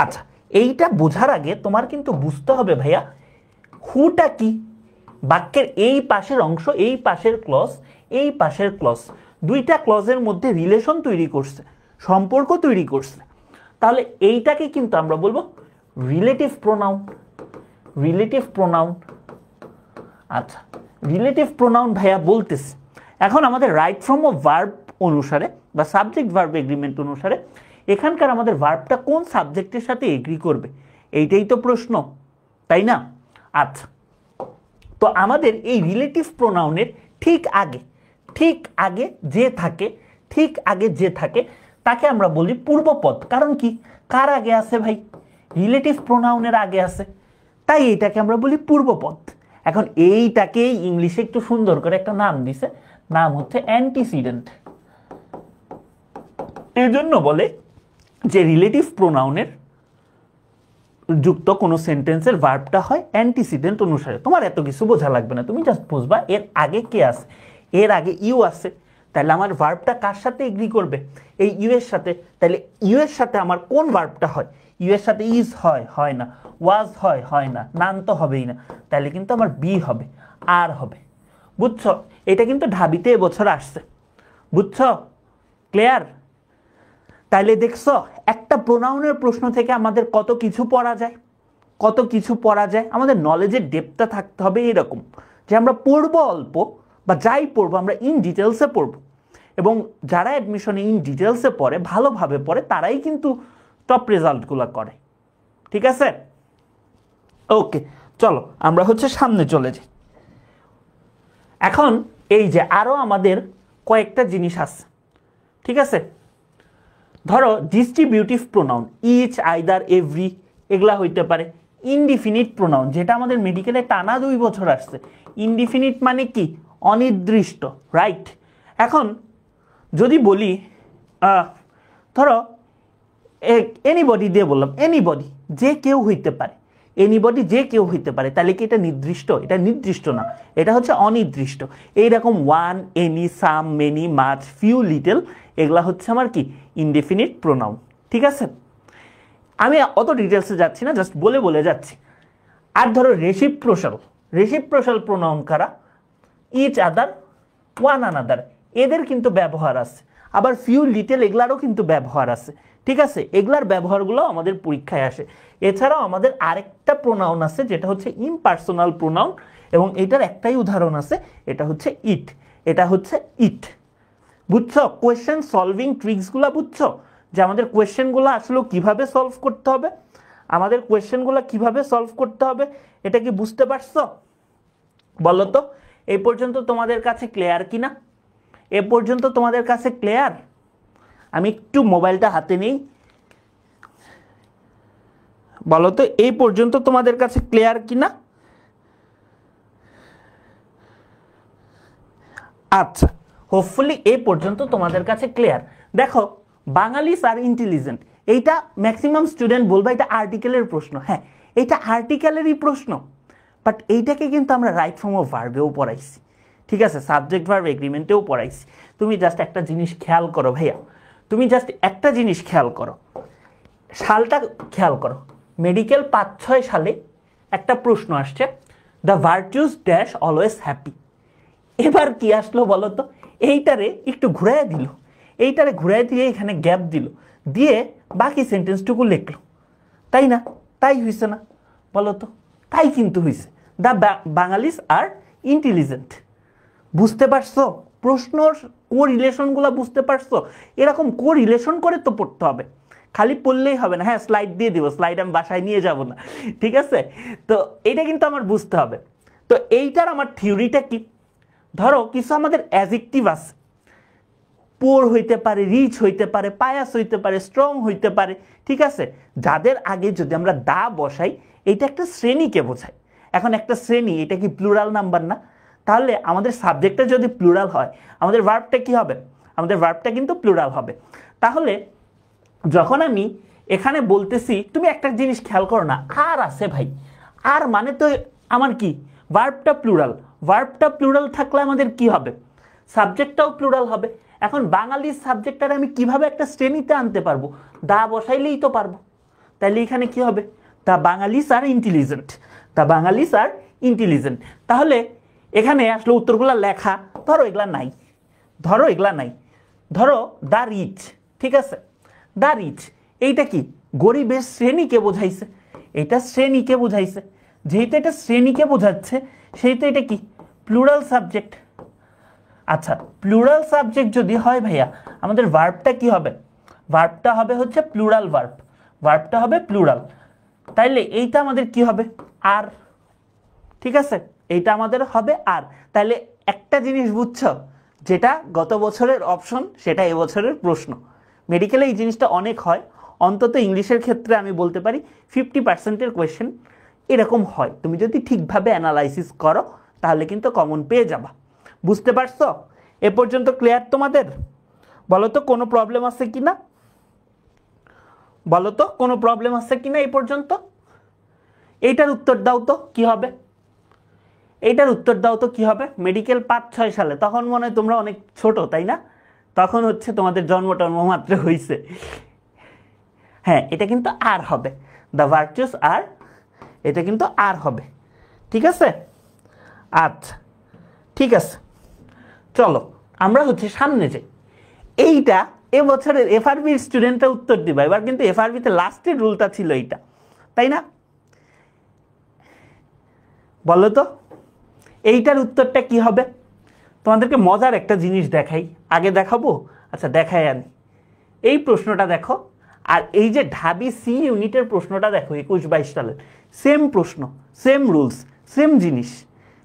আচ্ছা, এইটা বোঝার আগে তোমার কিন্তু বুঝতে হবে ভাইয়া হুটা কি। বাক্যের এই পাশের অংশ, এই পাশের ক্লজ, এই পাশের ক্লজ, দুইটা ক্লজের মধ্যে রিলেশন তৈরি করছে, সম্পর্ক তৈরি করছে। তাহলে এইটাকে কিন্তু আমরা বলবো রিলেটিভ প্রোনাউন। Relative pronoun. আচ্ছা, রিলেটিভ প্রোনাউন ভাইয়া বলতেছে, এখন আমাদের রাইট ফ্রম অফ ভার্ব অনুসারে বা সাবজেক্ট ভার্ব এগ্রিমেন্ট অনুসারে এখানকার আমাদের ভার্বটা কোন সাবজেক্টের সাথে এগ্রি করবে, এইটাই তো প্রশ্ন, তাই না? আচ্ছা, তো আমাদের এই রিলেটিভ প্রোনাউনের ঠিক আগে যে থাকে তাকে আমরা বলি পূর্বপদ। কারণ কি? কার আগে আছে ভাই? রিলেটিভ প্রোনাউনের আগে আছে, তাই এইটাকে আমরা বলি পূর্বপদ। এখন এইটাকেই ইংলিশে একটু সুন্দর করে একটা নাম দিছে, নাম হচ্ছে অ্যান্টিসিডেন্ট। এর জন্য বলে যে রিলেটিভ প্রোনাউনের যুক্ত কোনো সেন্টেন্সের ভার্বটা হয় অ্যান্টিসিডেন্ট অনুসারে। তোমার এত কিছু বোঝা লাগবে না, তুমি জাস্ট বুঝবা এর আগে কে আছে। এর আগে ইউ আছে, তাহলে আমার ভার্বটা কার সাথে এগ্রি করবে? এই ইউ এর সাথে। তাহলে ইউ এর সাথে আমার কোন ভার্বটা হয়? ইউ এর সাথে ইজ হয় না, ওয়াজ হয় না, নান তো হবেই না, তাহলে কিন্তু আমার বি হবে, আর হবে। বুঝছো? এটা কিন্তু ঢাবিতে এবছর আসছে, বুঝছো? ক্লিয়ার? তাইলে দেখছো একটা প্রোনাউনের প্রশ্ন থেকে আমাদের কত কিছু পড়া যায়। আমাদের নলেজের ডেপথটা থাকতে হবে এরকম যে আমরা পড়বো অল্প, বা যাই পড়বো আমরা ইন ডিটেলসে পড়বো। এবং যারা অ্যাডমিশনে ইন ডিটেলসে পড়ে, ভালোভাবে পড়ে, তারাই কিন্তু টপ রেজাল্টগুলো করে। ঠিক আছে? ওকে, চলো আমরা সামনে চলে যাই। এখন এই যে আরো আমাদের কয়েকটা জিনিস আছে, ঠিক আছে? ধরো distributive pronoun, each, either, every, এগুলা হইতে পারে। ইনডিফিনিট প্রোনাউন, যেটা আমাদের মেডিকেলে টানা 2 বছর আসছে। ইনডিফিনিট মানে কি? অনির্দিষ্ট, রাইট? এখন যদি বলি ধরো এনিবডি দিয়ে বললাম, এনিবডি যে কেউ হইতে পারে, এনিবডি যে কেউ হইতে পারে, তাহলে কি এটা নির্দিষ্ট? এটা নির্দিষ্ট না, এটা হচ্ছে অনির্দিষ্ট। এইরকম ওয়ান, এনি, সাম, মেনি, মাচ, ফিউ, লিটল, এগুলা হচ্ছে আমার কি? Indefinite pronoun. ঠিক আছে, আমি অত ডিটেলসে যাচ্ছি না, জাস্ট বলে যাচ্ছি। আর ধরো রেসিপ্রোশাল প্রোনাউন কারা? ইচ আদার, ওয়ান আনাদার, এদের কিন্তু ব্যবহার আছে। আবার ফিউ, লিটল, এগুলারও কিন্তু ব্যবহার আছে। ঠিক আছে, এগুলার ব্যবহারগুলো আমাদের পরীক্ষায় আসে। এছাড়াও আমাদের আরেকটা প্রোনাউন আছে যেটা হচ্ছে ইমপার্সোনাল প্রোনাউন, এবং এটার একটাই উদাহরণ আছে, এটা হচ্ছে ইট। বুঝছো? কোয়েশ্চেন সলভিং ট্রিক্সগুলো বুঝছো? যে আমাদের কোয়েশ্চেনগুলো আসলে কিভাবে সলভ করতে হবে, এটা কি বুঝতে পারছো? বলো তো, এই পর্যন্ত তোমাদের কাছে ক্লিয়ার কিনা? আমি একটু মোবাইলটা হাতে নেই, বলো তো এই পর্যন্ত তোমাদের কাছে ক্লিয়ার কিনা? আচ্ছা, হোপফুলি এই পর্যন্ত তোমাদের কাছে ক্লিয়ার। দেখো, বাঙালিস আর ইন্টেলিজেন্ট, এইটা ম্যাক্সিমাম স্টুডেন্ট বলবে এটা আর্টিকেলের প্রশ্ন। হ্যাঁ, এটা আর্টিকেলেরই প্রশ্ন, বাট এইটাকে কিন্তু আমরা রাইট ফর্ম অফ ভার্বেও পড়াইছি, ঠিক আছে, সাবজেক্ট ভার্ব এগ্রিমেন্টেও পড়াইছি। তুমি জাস্ট একটা জিনিস খেয়াল করো ভাইয়া, তুমি জাস্ট একটা জিনিস খেয়াল করো, সালটা খেয়াল করো। মেডিকেল 5-6 সালে একটা প্রশ্ন আসছে, the virtues dash always happy. এবার কি আসলো বলো তো, এইটারে একটু ঘুরাই দিল, এইটারে ঘুরাই দিয়ে এখানে গ্যাপ দিল, দিয়ে বাকি সেন্টেন্সটুকু লিখলো, তাই না? তাই হয়েছে না বলো তো? তাই কিন্তু হয়েছে। The Bengalis are intelligent. বুঝতে পারছো প্রশ্নর কো রিলেশনগুলো? বুঝতে পারছো? এরকম কো রিলেশন করে তো পড়তে হবে, খালি পড়লেই হবে না। হ্যাঁ, স্লাইড দিয়ে দিব, স্লাইড আমি বাসায় নিয়ে যাব না, ঠিক আছে? তো এটা কিন্তু আমার বুঝতে হবে। তো এইটার আমার থিওরিটা কি, ধরো কিছু আমাদের অ্যাডজেক্টিভ আছে, পোর হইতে পারে, রিচ হইতে পারে, পায়াস হইতে পারে, স্ট্রং হইতে পারে, ঠিক আছে, যাদের আগে যদি আমরা দা বসাই, এটা একটা শ্রেণীকে বোঝায়। এখন একটা শ্রেণী, এটা কি প্লুরাল নাম্বার না? তাহলে আমাদের সাবজেক্টটা যদি প্লুরাল হয়, আমাদের ভার্বটা কি হবে? আমাদের ভার্বটা কিন্তু প্লুরাল হবে। তাহলে যখন আমি এখানে বলতেছি, তুমি একটা জিনিস খেয়াল করো না, আর আছে ভাই, আর মানে তো আমার কি ভার্বটা প্লুরাল, ভার্বটা প্লুরাল থাকলে আমাদের কি হবে? সাবজেক্টটাও প্লুরাল হবে। এখন বাঙালির সাবজেক্টটা আমি কিভাবে একটা শ্রেণীতে আনতে পারবো? দা বসাইলেই তো পারবো। তাহলে এখানে কি হবে? The Bengalis are intelligent, the Bengalis are intelligent. তাহলে এখানে আসলে উত্তরগুলো লেখা, ধরো এগুলা নাই, ধরো এগুলা নাই, ধরো দ্য রিচ, ঠিক আছে, দ্য রিচ, এইটা কি গরিবের শ্রেণীকে বোঝাইছে, এটা শ্রেণীকে বোঝাইছে। যেহেতু এটা শ্রেণীকে বোঝাচ্ছে, সেহেতু এটা কি প্লুরাল সাবজেক্ট। আচ্ছা, প্লুরাল সাবজেক্ট যদি হয় ভাইয়া, আমাদের ভার্বটা কি হবে? ভার্বটা হবে হচ্ছে প্লুরাল ভার্ব, ভার্বটা হবে প্লুরাল। তাইলে এইটা আমাদের কি হবে? আর, ঠিক আছে, এইটা আমাদের হবে আর। তাইলে একটা জিনিস বুঝছো, যেটা গত বছরের অপশন সেটা এবছরের প্রশ্ন। মেডিকেলে এই জিনিসটা অনেক হয়, অন্তত ইংলিশের ক্ষেত্রে আমি বলতে পারি 50%-এর কোয়েশ্চেন এরকম হয়। তুমি যদি ঠিকভাবে অ্যানালাইসিস করো তাহলে কিন্তু কমন পেয়ে যাবা। বুঝতে পারছো? এ পর্যন্ত ক্লিয়ার তোমাদের? বলো তো কোনো প্রবলেম আছে কিনা, বলো তো কোনো প্রবলেম আছে কিনা এই পর্যন্ত? এইটার উত্তর দাও তো কি হবে, এইটার উত্তর দাও তো কি হবে? মেডিকেল 5-6 সালে, তখন মনে হয় তোমরা অনেক ছোট, তাই না? তখন হচ্ছে তোমাদের জন্ম মাত্র হয়েছে। হ্যাঁ, এটা কিন্তু আর হবে, দ্য ভার্চুস আর, এটা কিন্তু আর হবে, ঠিক আছে? আচ্ছা, ঠিক আছে, চলো আমরা হচ্ছে সামনে যাই। এইটা এবছরের এফআরবি স্টুডেন্টরা উত্তর দিবা। এবার কিন্তু এফআরবিতে লাস্টের রুলটা ছিল এইটা, তাই না? বলো তো এইটার উত্তরটা কি হবে? তোমাদেরকে মজার একটা জিনিস দেখাই, আগে দেখাবো, আচ্ছা দেখাই আনি। এই প্রশ্নটা দেখো, আর এই যে ঢাবি সি ইউনিটের প্রশ্নটা দেখো 21-22 সালের, সেম প্রশ্ন, সেম রুলস, সেম জিনিস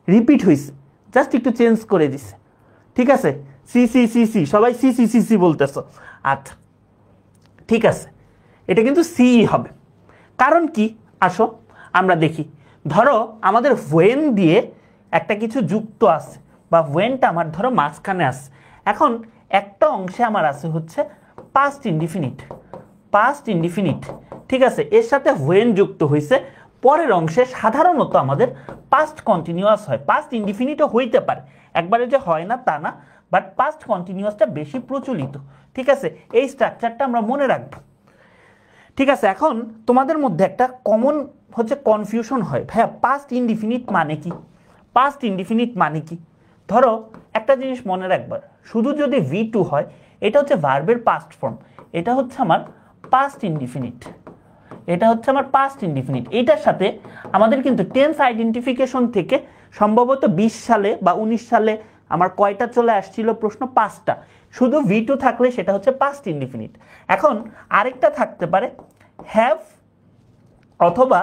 রিপিট হয়েছে, জাস্ট একটু চেঞ্জ করে দিছে, ঠিক আছে? সি সি সি সি, সবাই সি সি সি সি বলতেছো। আচ্ছা, ঠিক আছে, এটা কিন্তু সি হবে। কারণ কি আসো আমরা দেখি। ধরো আমাদের ওয়েন দিয়ে একটা কিছু যুক্ত আছে, বা ওয়েনটা আমার ধরো মাঝখানে আছে। এখন একটা অংশে আমার আছে হচ্ছে পাস্ট ইনডিফিনিট, পাস্ট ইনডিফিনিট, ঠিক আছে, এর সাথে ওয়েন যুক্ত হয়েছে। পরের অংশে সাধারণত আমাদের পাস্ট কন্টিনিউয়াস হয়, পাস্ট ইনডিফিনিটও হইতে পারে, একবারে যে হয় না তা না, বাট পাস্ট কন্টিনিউয়াসটা বেশি প্রচলিত, ঠিক আছে? এই স্ট্রাকচারটা আমরা মনে রাখবো, ঠিক আছে? এখন তোমাদের মধ্যে একটা কমন হচ্ছে কনফিউশন হয়, ভাইয়া পাস্ট ইনডিফিনিট মানে কি, পাস্ট ইনডিফিনিট মানে কি? ধরো একটা জিনিস মনে রাখবা, শুধু যদি V2 হয়, এটা হচ্ছে ভার্বের পাস্ট ফর্ম, এটা হচ্ছে আমার পাস্ট ইনডিফিনিট, এটা হচ্ছে আমার পাস্ট ইনডিফিনিট। এটার সাথে আমাদের কিন্তু টেন্স আইডেন্টিফিকেশন থেকে সম্ভবত 20 সালে বা 19 সালে আমার কয়টা চলে আসছিল প্রশ্ন? 5টা। শুধু V2 থাকলে সেটা হচ্ছে পাস্ট ইনডিফিনিট। এখন আরেকটা থাকতে পারে হ্যাভ অথবা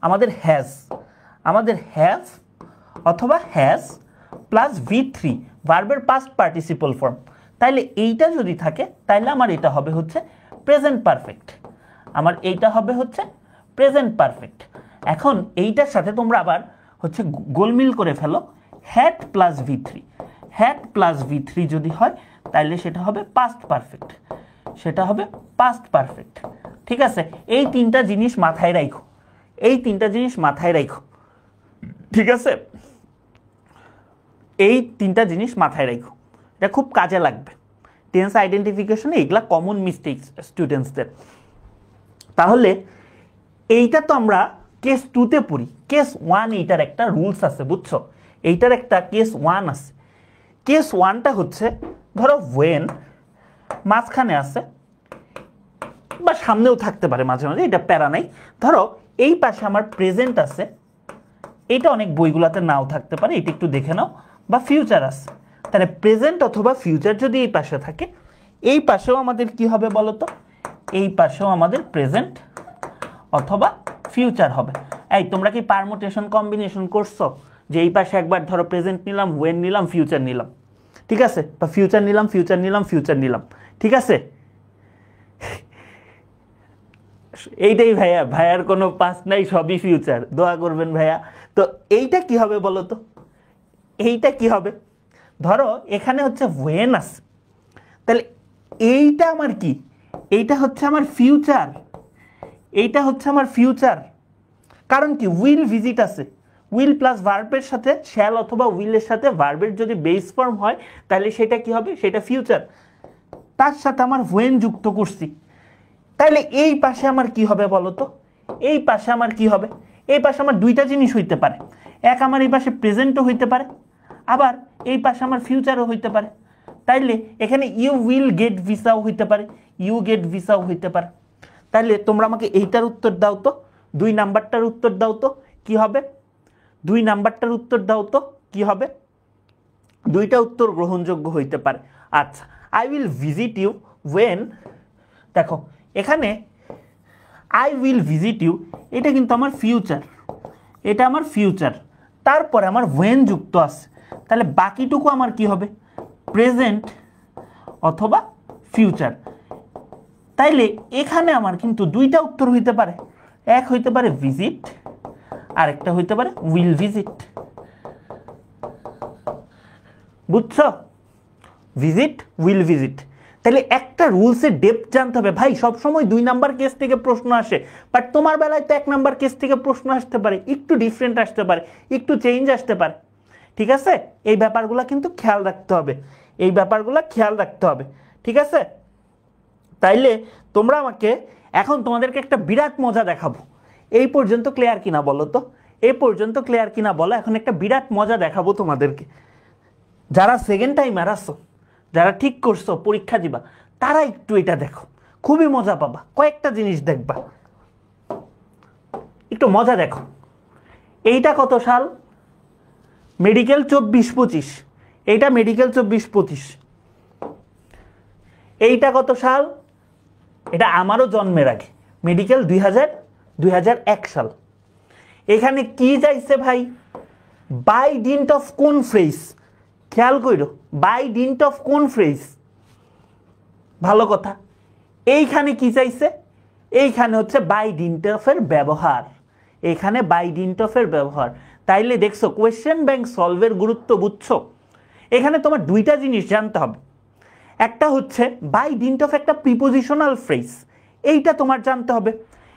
আমাদের হ্যাজ, আমাদের হ্যাভ অথবা হ্যাজ প্লাস V3 ভার্বের পাস্ট পার্টিসিপল ফর্ম। তাইলে এইটা যদি থাকে তাইলে আমার এটা হবে হচ্ছে প্রেজেন্ট পারফেক্ট, আমার এইটা হবে হচ্ছে প্রেজেন্ট পারফেক্ট। এখন এইটার সাথে তোমরা আবার হচ্ছে গোলমিল করে ফেলো, had plus V3, had plus V3 যদি হয় তাইলে সেটা হবে পাস্ট পারফেক্ট, সেটা হবে পাস্ট পারফেক্ট, ঠিক আছে, এই তিনটা জিনিস মাথায় রাখো, এই তিনটা জিনিস মাথায় রাখো, ঠিক আছে, এই তিনটা জিনিস মাথায় রাখো, এটা খুব কাজে লাগবে টেন্স আইডেন্টিফিকেশনে, এগুলা কমন মিস্টেকস স্টুডেন্টসদের। তাহলে এইটা তো আমরা কেস 2 তে পড়ি, কেস 1 এইটার একটা রুলস আছে, বুঝছো, এইটার একটা কেস 1 আছে। কেস 1টা হচ্ছে ধরো ওয়েন মাঝখানে আছে বা সামনেও থাকতে পারে মাঝে মাঝে, এটা প্যারা নাই। ধরো এই পাশে আমার প্রেজেন্ট আছে, এটা অনেক বইগুলোতে নাও থাকতে পারে, এটা একটু দেখে নাও, বা ফিউচার আছে। তাহলে প্রেজেন্ট অথবা ফিউচার যদি এই পাশে থাকে, এই পাশেও আমাদের কি হবে বলো তো, এই পাশেও আমাদের প্রেজেন্ট অথবা ফিউচার হবে। এই তোমরা কি পারমুটেশন কম্বিনেশন করছো, যে এই পাশে একবার ধরো প্রেজেন্ট নিলাম, ওয়েন নিলাম, ফিউচার নিলাম, ঠিক আছে, বা ফিউচার নিলাম, ফিউচার নিলাম, ফিউচার নিলাম, ঠিক আছে, এইটাই ভাইয়া, ভাইয়ার কোনো পাস্ট নাই, সবই ফিউচার, দোয়া করবেন ভাইয়া। তো এইটা কি হবে বলো তো, এইটা কি হবে, ধরো এখানে হচ্ছে ওয়েন আছে, তাহলে এইটা আমার কি, এইটা হচ্ছে আমার ফিউচার, এইটা হচ্ছে আমার ফিউচার, কারণ কি উইল ভিজিট আছে, উইল প্লাস ভার্বের সাথে শ্যাল অথবা উইলের সাথে ভার্বের যদি বেস ফর্ম হয় তাহলে সেটা কি হবে, সেটা ফিউচার, তার সাথে আমার ওয়েন যুক্ত করছি। তাহলে এই পাশে আমার কি হবে বলো তো, এই পাশে আমার কি হবে, এই পাশে আমার দুইটা জিনিস হইতে পারে, এক আমার এই পাশে প্রেজেন্টও হইতে পারে, আবার এই পাশে আমার ফিউচারও হইতে পারে। তাইলে এখানে ইউ উইল গেট ভিসাও হইতে পারে, ইউ গেট ভিসাও হইতে পারে। তাইলে তোমরা আমাকে এইটার উত্তর দাও তো, 2 নাম্বারটার উত্তর দাও তো কি হবে, 2 নাম্বারটার উত্তর দাও তো কি হবে, দুইটা উত্তর গ্রহণযোগ্য হইতে পারে। আচ্ছা, I will visit you when, দেখো এখানে আই উইল ভিজিট ইউ, এটা কিন্তু আমার ফিউচার, এটা আমার ফিউচার, তারপরে আমার ওয়েন যুক্ত আছে, তাহলে বাকিটুকু আমার কি হবে, প্রেজেন্ট অথবা ফিউচার। তাইলে এখানে আমার কিন্তু দুইটা উত্তর হইতে পারে, এক হইতে পারে ভিজিট, আরেকটা হইতে পারে উইল ভিজিট, বুঝছো, ভিজিট উইল ভিজিট। তাহলে একটা রুলসের ডেপথ জানতে হবে ভাই, সবসময় 2 নাম্বার কেস থেকে প্রশ্ন আসে, বাট তোমার বেলায় তো 1 নাম্বার কেস থেকে প্রশ্ন আসতে পারে, একটু ডিফারেন্ট আসতে পারে, একটু চেঞ্জ আসতে পারে, ঠিক আছে, এই ব্যাপারগুলো কিন্তু খেয়াল রাখতে হবে, এই ব্যাপারগুলো খেয়াল রাখতে হবে, ঠিক আছে। তাইলে তোমরা আমাকে এখন তোমাদেরকে একটা বিরাট মজা দেখাবো, এই পর্যন্ত ক্লিয়ার কিনা বলো তো, এই পর্যন্ত ক্লিয়ার কিনা বলো, এখন একটা বিরাট মজা দেখাবো তোমাদেরকে। যারা সেকেন্ড টাইমার আসো, যারা ঠিক করছো পরীক্ষা দিবা, তারা একটু এটা দেখো, খুবই মজা পাবা, কয়েকটা জিনিস দেখবা, একটু মজা দেখো। এইটা কত সাল, মেডিকেল 24-25, এইটা মেডিকেল 24-25, এইটা কত সাল, এটা আমারও জন্মের আগে, মেডিকেল 2001 সাল। এখানে কি চাইছে ভাই, বাই ডিন্ট অফ কোন ফ্রেজ, খেয়াল করো, বাই ডিন্ট অফ কোন ফ্রেজ, ভালো কথা। এইখানে কি চাইছে, এইখানে হচ্ছে বাই ডিন্ট অফ এর ব্যবহার, এখানে বাই ডিন্ট অফ এর ব্যবহার। তাইলে দেখছো কোয়েশ্চেন ব্যাংক সলভের গুরুত্ব বুঝছো। এখানে তোমার দুইটা জিনিস জানতে হবে, একটা হচ্ছে বাই ডিন্ট অফ একটা প্রিপোজিশনাল ফ্রেজ, এইটা তোমার জানতে হবে,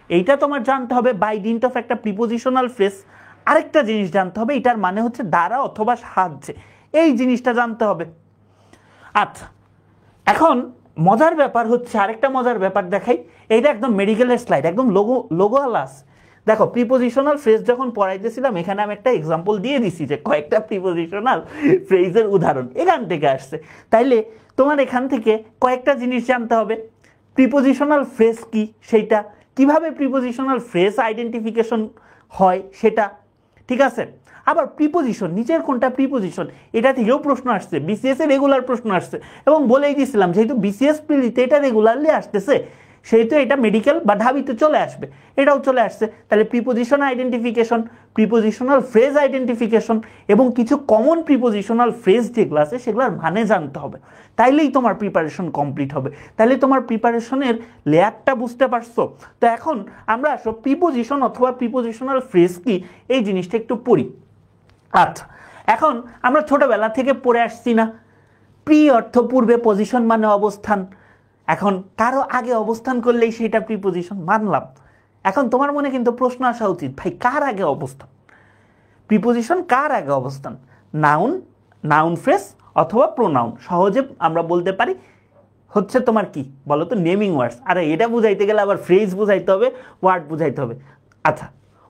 এইটা তোমার জানতে হবে বাই ডিন্ট অফ একটা প্রিপোজিশনাল ফ্রেজ। আরেকটা জিনিস জানতে হবে, এটার মানে হচ্ছে দ্বারা অথবা সাহায্যে, এই জিনিসটা জানতে হবে। আচ্ছা, এখন মজার ব্যাপার হচ্ছে, আরেকটা মজার ব্যাপার দেখাই, এইটা একদম মেডিকেলের স্লাইড, একদম লোগো আলাস। দেখো প্রিপোজিশনাল ফ্রেজ যখন পড়াইতেছিলাম, এখানে আমি একটা এক্সাম্পল দিয়ে দিছি যে কয়েকটা প্রিপোজিশনাল ফ্রেজের উদাহরণ এখান থেকে আসছে। তাইলে তোমার এখান থেকে কয়েকটা জিনিস জানতে হবে, প্রিপোজিশনাল ফ্রেজ কি সেইটা, কিভাবে প্রিপোজিশনাল ফ্রেজ আইডেন্টিফিকেশন হয় সেটা, ঠিক আছে। আবার প্রিপোজিশন, নিচের কোনটা প্রিপোজিশন, এটা থেকেও প্রশ্ন আসছে, বিসিএস এ রেগুলার প্রশ্ন আসছে, এবং বলেই দিয়েছিলাম যেহেতু বিসিএস প্রিলিতে এটা রেগুলারলি আসতেছে, সেহেতু এটা মেডিকেল বা ঢাবিতে চলে আসবে, এটাও চলে আসছে। তাহলে preposition identification, prepositional phrase identification, এবং কিছু কমন প্রিপোজিশনাল ফ্রেজ যেগুলো আছে সেগুলোর মানে জানতে হবে, তাইলেই তোমার প্রিপারেশন কমপ্লিট হবে। তাহলে তোমার প্রিপারেশনের লেয়ারটা বুঝতে পারছো। তো এখন আমরা আসো প্রিপোজিশন অথবা প্রিপোজিশনাল ফ্রেজ কি, এই জিনিসটা একটু পড়ি। আচ্ছা, এখন আমরা ছোটবেলা থেকে পড়ে আসছি না, প্রি অর্থ পূর্বে, পজিশন মানে অবস্থান, এখন কারো আগে অবস্থান করলেই সেটা প্রিপোজিশন, মানলাম। এখন তোমার মনে কিন্তু প্রশ্ন আসা উচিত, ভাই কার আগে অবস্থান? প্রিপোজিশন কার আগে অবস্থান? নাউন, নাউন ফ্রেজ অথবা প্রোনাউন। সহজে আমরা বলতে পারি হচ্ছে তোমার কি বলো তো, নেমিং ওয়ার্ডস। আরে এটা বুঝাইতে গেলে আবার ফ্রেজ বুঝাইতে হবে, ওয়ার্ড বুঝাইতে হবে। আচ্ছা,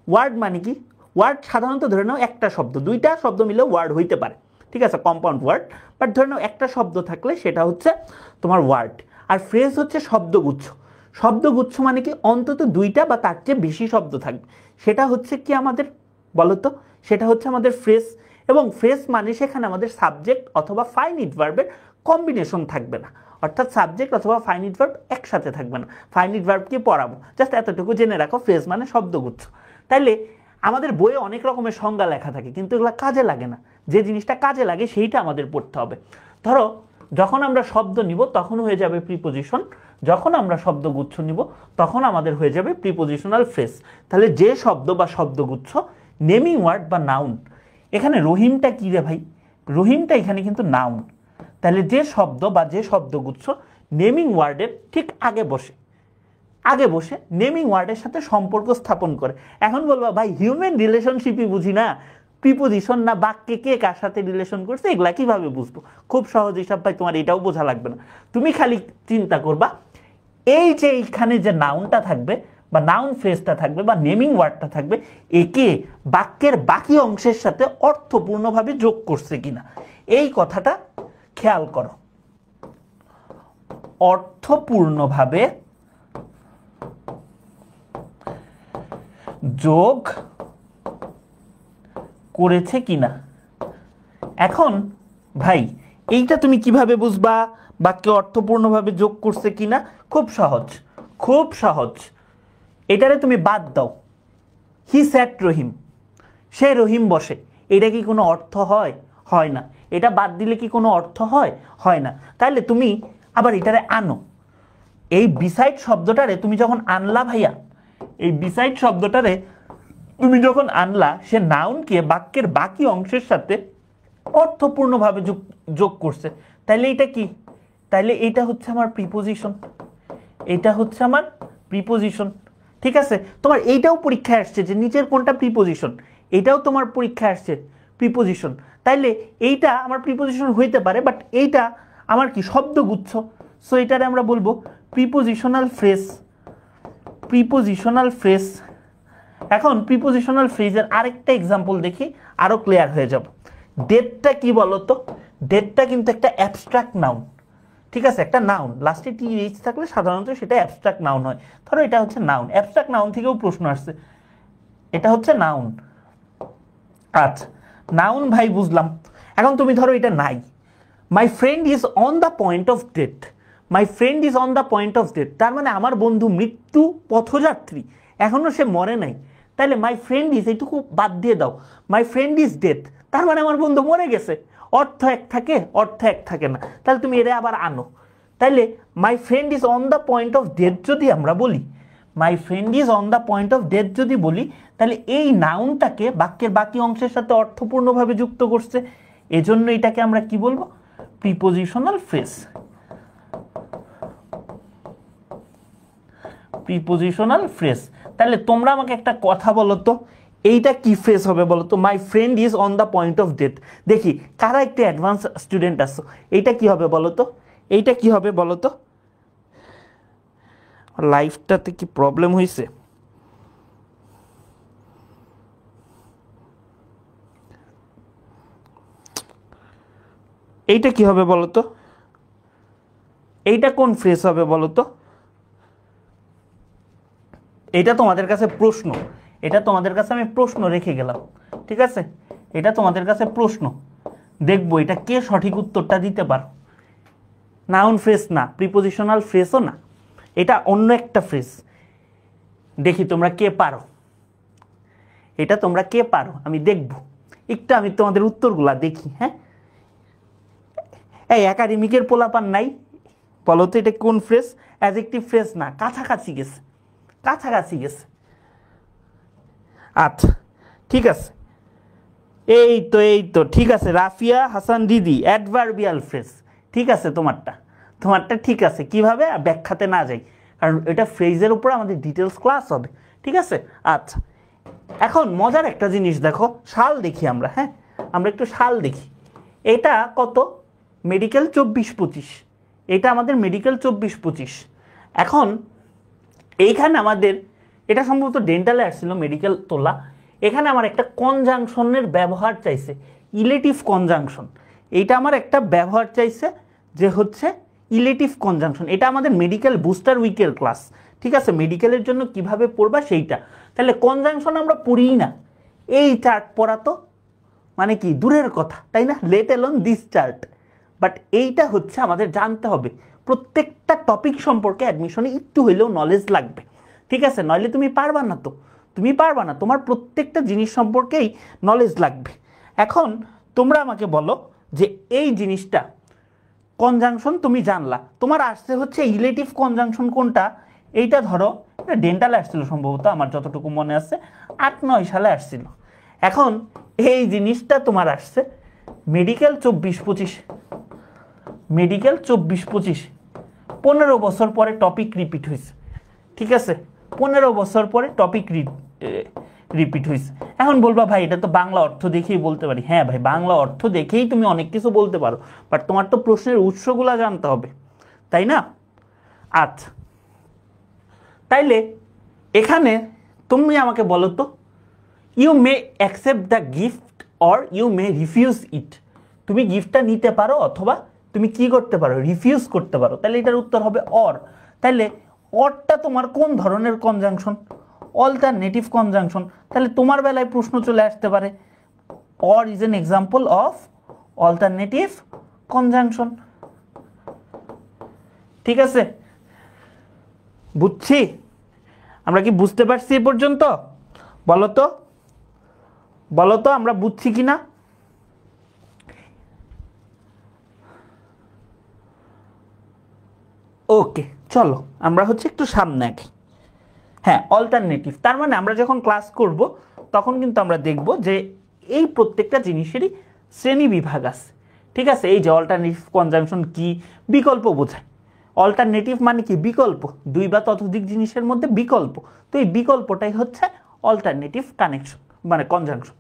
ওয়ার্ড মানে কি? ওয়ার্ড সাধারণত ধরে নাও একটা শব্দ, দুইটা শব্দ মিলে ওয়ার্ড হইতে পারে, ঠিক আছে, কম্পাউন্ড ওয়ার্ড। বাট ধরে নাও একটা শব্দ থাকলে সেটা হচ্ছে তোমার ওয়ার্ড। আর ফ্রেজ হচ্ছে শব্দগুচ্ছ। শব্দগুচ্ছ মানে কি? অন্তত দুইটা বা তার চেয়ে বেশি শব্দ থাকবে, সেটা হচ্ছে কি আমাদের বলো তো, সেটা হচ্ছে আমাদের ফ্রেজ। এবং ফ্রেজ মানে সেখানে আমাদের সাবজেক্ট অথবা ফাইনিট ভার্বের কম্বিনেশন থাকবে না, অর্থাৎ সাবজেক্ট অথবা ফাইনিট ভার্ব একসাথে থাকবে না। ফাইনিট ভার্বকে পড়াবো, জাস্ট এতটুকু জেনে রাখো, ফ্রেজ মানে শব্দগুচ্ছ। তাইলে আমাদের বইয়ে অনেক রকমের সংজ্ঞা লেখা থাকে, কিন্তু এগুলো কাজে লাগে না। যে জিনিসটা কাজে লাগে সেইটা আমাদের পড়তে হবে। ধরো যখন আমরা শব্দ নিব তখন হয়ে যাবে প্রিপোজিশন, যখন আমরা শব্দগুচ্ছ নিব তখন আমাদের হয়ে যাবে প্রিপোজিশনাল ফ্রেজ। তাহলে যে শব্দ বা শব্দগুচ্ছ, নেমিং ওয়ার্ড বা নাউন, এখানে রহিমটা কি রে ভাই? রহিমটা এখানে কিন্তু নাউন। তাহলে যে শব্দ বা যে শব্দগুচ্ছ নেমিং ওয়ার্ডের ঠিক আগে বসে, আগে বসে নেমিং ওয়ার্ডের সাথে সম্পর্ক স্থাপন করে। এখন বলবা ভাই হিউম্যান রিলেশনশিপই বুঝি না, প্রিপোজিশন না বাক্যে কে কার সাথে রিলেশন করছে এগুলা কিভাবে বুঝবো? খুব সহজ হিসাব ভাই, তোমার এটাও বোঝা লাগবে না। তুমি খালি চিন্তা করবা এই যে এইখানে যে নাউনটা থাকবে বা নাউন ফ্রেজটা থাকবে বা নেমিং ওয়ার্ডটা থাকবে, একে বাক্যের বাকি অংশের সাথে অর্থপূর্ণভাবে যোগ করছে কিনা, এই কথাটা খেয়াল করো। অর্থপূর্ণভাবে যোগ করেছে কিনা। এখন ভাই এইটা তুমি কিভাবে বুঝবা বাক্যে অর্থপূর্ণভাবে যোগ করছে কিনা? খুব সহজ, খুব সহজ। এটারে তুমি বাদ দাও, হি স্যাট রহিম, সে রহিম বসে, এটা কি কোনো অর্থ হয়? হয় না। এটা বাদ দিলে কি কোনো অর্থ হয়? হয় না। তাহলে তুমি আবার এটারে আনো, এই বিসাইড শব্দটারে তুমি যখন আনলা ভাইয়া, এই বিসাইড শব্দটারে তুমি যখন আনলা, সে নাউনকে বাক্যের বাকি অংশের সাথে অর্থপূর্ণভাবে যোগ করছে। তাইলে এটা কি? তাইলে এটা হচ্ছে আমার প্রিপোজিশন, এটা হচ্ছে আমার প্রিপোজিশন। ঠিক আছে, তোমার এইটাও পরীক্ষায় আসছে যে নিচের কোনটা প্রিপোজিশন, এটাও তোমার পরীক্ষায় আসছে প্রিপোজিশন। তাইলে এইটা আমার প্রিপোজিশন হইতে পারে, বাট এইটা আমার কি শব্দগুচ্ছ। সো এটারে আমরা বলবো প্রিপোজিশনাল ফ্রেজ, প্রিপোজিশনাল ফ্রেজ। এখন প্রিপোজিশনাল ফ্রেজের আরেকটা এক্সাম্পল দেখি, আরো ক্লিয়ার হয়ে যাব। ডেটটা কি বলতো? ডেটটা কিন্তু একটা অ্যাবস্ট্রাক্ট নাউন, ঠিক আছে, একটা নাউন, লাস্টে টি এইচ থাকলে সাধারণত সেটা অ্যাবস্ট্রাক্ট নাউন হয়। ধরো এটা হচ্ছে নাউন, অ্যাবস্ট্রাক্ট নাউন থেকেও প্রশ্ন আসছে, এটা হচ্ছে নাউন। আচ্ছা, নাউন ভাই বুঝলাম। এখন তুমি ধরো এটা নাই, my friend is on the point of death, my friend is on the point of death, তার মানে আমার বন্ধু মৃত্যু পথযাত্রী, এখনো সে মরে নাই। তাহলে মাই ফ্রেন্ড ইজ, এইটুকু বাদ দিয়ে দাও, মাই ফ্রেন্ড ইজ ডেথ, তার মানে আমার বন্ধু মরে গেছে। অর্থ এক থাকে, অর্থ এক থাকে না। তাহলে তুমি এটা আবার আনো, তাহলে my friend is on the point of death যদি আমরা বলি, my friend is on the point of death যদি বলি, তাহলে এই নাউনটাকে বাক্যের বাকি অংশের সাথে অর্থপূর্ণভাবে যুক্ত করছে, এজন্য এটাকে আমরা কি বলবো? Prepositional phrase, prepositional phrase. তাহলে তোমরা আমাকে একটা কথা বলো তো, এইটা কি ফ্রেজ হবে বলো তো? My friend is on the point of death. দেখি কারা একটা অ্যাডভান্স স্টুডেন্ট আসছো, এইটা কি হবে বলো তো? এইটা কি হবে বলো তো? লাইফটাতে কি প্রবলেম হয়েছে? এইটা কি হবে বলো তো? এইটা কোন ফ্রেজ হবে বলো তো? এটা তোমাদের কাছে প্রশ্ন, এটা তোমাদের কাছে আমি প্রশ্ন রেখে গেলাম, ঠিক আছে? এটা তোমাদের কাছে প্রশ্ন, দেখবো এটা কে সঠিক উত্তরটা দিতে পারো। নাউন ফ্রেজ না, প্রিপোজিশনাল ফ্রেজও না, এটা অন্য একটা ফ্রেজ। দেখি তোমরা কে পারো, এটা তোমরা কে পারো আমি দেখব। একটু আমি তোমাদের উত্তরগুলা দেখি। হ্যাঁ, এই একাডেমিকের পোলাপান নাই, বলো তো এটা কোন ফ্রেজ? অ্যাডজেক্টিভ ফ্রেজ না, কাছাকাছি গেছে, কাছাকাছি গেছে। আচ্ছা ঠিক আছে, এই তো ঠিক আছে। রাফিয়া হাসান দিদি, অ্যাডভার্বিয়াল ফ্রেজ, ঠিক আছে তোমারটা। তোমারটা ঠিক আছে, কিভাবে ব্যাখ্যাতে না যাই, কারণ এটা ফ্রেজের উপর আমাদের ডিটেলস ক্লাস হবে, ঠিক আছে। আচ্ছা, এখন মজার একটা জিনিস দেখো, সাল দেখি আমরা, হ্যাঁ আমরা একটু সাল দেখি। এটা কত? মেডিকেল 24-25, এটা আমাদের মেডিকেল 24-25। এখন এইখানে আমাদের এটা সম্ভবত ডেন্টালে আসছিল মেডিকেল তোলা, এখানে আমার একটা কনজাংশনের ব্যবহার চাইছে, ইলেটিভ কনজাংশন। এইটা আমার একটা ব্যবহার চাইছে যে হচ্ছে ইলেটিভ কনজাংশন। এটা আমাদের মেডিকেল বুস্টার উইকের ক্লাস, ঠিক আছে, মেডিকেলের জন্য কিভাবে পড়বা সেইটা। তাহলে কনজাংশন আমরা পড়িই না, এই চার্ট পড়া তো মানে কি দূরের কথা, তাই না, let alone this chart. But এইটা হচ্ছে আমাদের জানতে হবে, প্রত্যেকটা টপিক সম্পর্কে অ্যাডমিশনে একটু হইলেও নলেজ লাগবে, ঠিক আছে, নইলে তুমি পারবা না, তো তুমি পারবা না, তোমার প্রত্যেকটা জিনিস সম্পর্কেই নলেজ লাগবে। এখন তোমরা আমাকে বলো যে এই জিনিসটা কনজাংশন তুমি জানলা, তোমার আসছে হচ্ছে ইলেটিভ কনজাংশন কোনটা, এইটা ধরো এটা ডেন্টালে আসছিল সম্ভবত, আমার যতটুকু মনে আছে 8-9 সালে আসছিল। এখন এই জিনিসটা তোমার আসছে মেডিকেল 24-25, মেডিকেল 24-25, 15 বছর পরে টপিক রিপিট হয়েছে, ঠিক আছে, 15 বছর পরে টপিক রিপিট হয়েছে। এখন বলবা ভাই এটা তো বাংলা অর্থ দেখেই বলতে পারি, হ্যাঁ ভাই বাংলা অর্থ দেখেই তুমি অনেক কিছু বলতে পারো, বাট তোমার তো প্রশ্নের উৎসগুলা জানতে হবে, তাই না। আচ্ছা, তাইলে এখানে তুমি আমাকে বলো তো, you may accept the gift or you may refuse it, তুমি গিফটটা নিতে পারো অথবা তুমি কি করতে পারো, রিফিউজ করতে পারো। তাহলে এটার উত্তর হবে অর। তাহলে অরটা তোমার কোন ধরনের কনজাংশন, অল্টারনেটিভ কনজাংশন। তাহলে তোমার বেলায় প্রশ্ন চলে আসতে পারে or is an example of alternative conjunction, ঠিক আছে, বুঝছি, আমরা কি বুঝতে পারছি এ পর্যন্ত? বলো তো, বলো তো আমরা বুঝছি কিনা। ওকে, চলো আমরা হচ্ছে একটু সামনে আগে। হ্যাঁ, অল্টারনেটিভ, তার মানে আমরা যখন ক্লাস করব তখন কিন্তু আমরা দেখব যে এই প্রত্যেকটা জিনিসেরই শ্রেণী বিভাগ আছে, ঠিক আছে। এই যে অল্টারনেটিভ কনজাংশন কি, বিকল্প বোঝায়। অল্টারনেটিভ মানে কি, বিকল্প, দুই বা ততোধিক জিনিসের মধ্যে বিকল্প। তো এই বিকল্পটাই হচ্ছে অল্টারনেটিভ কানেকশন মানে কনজাংশন।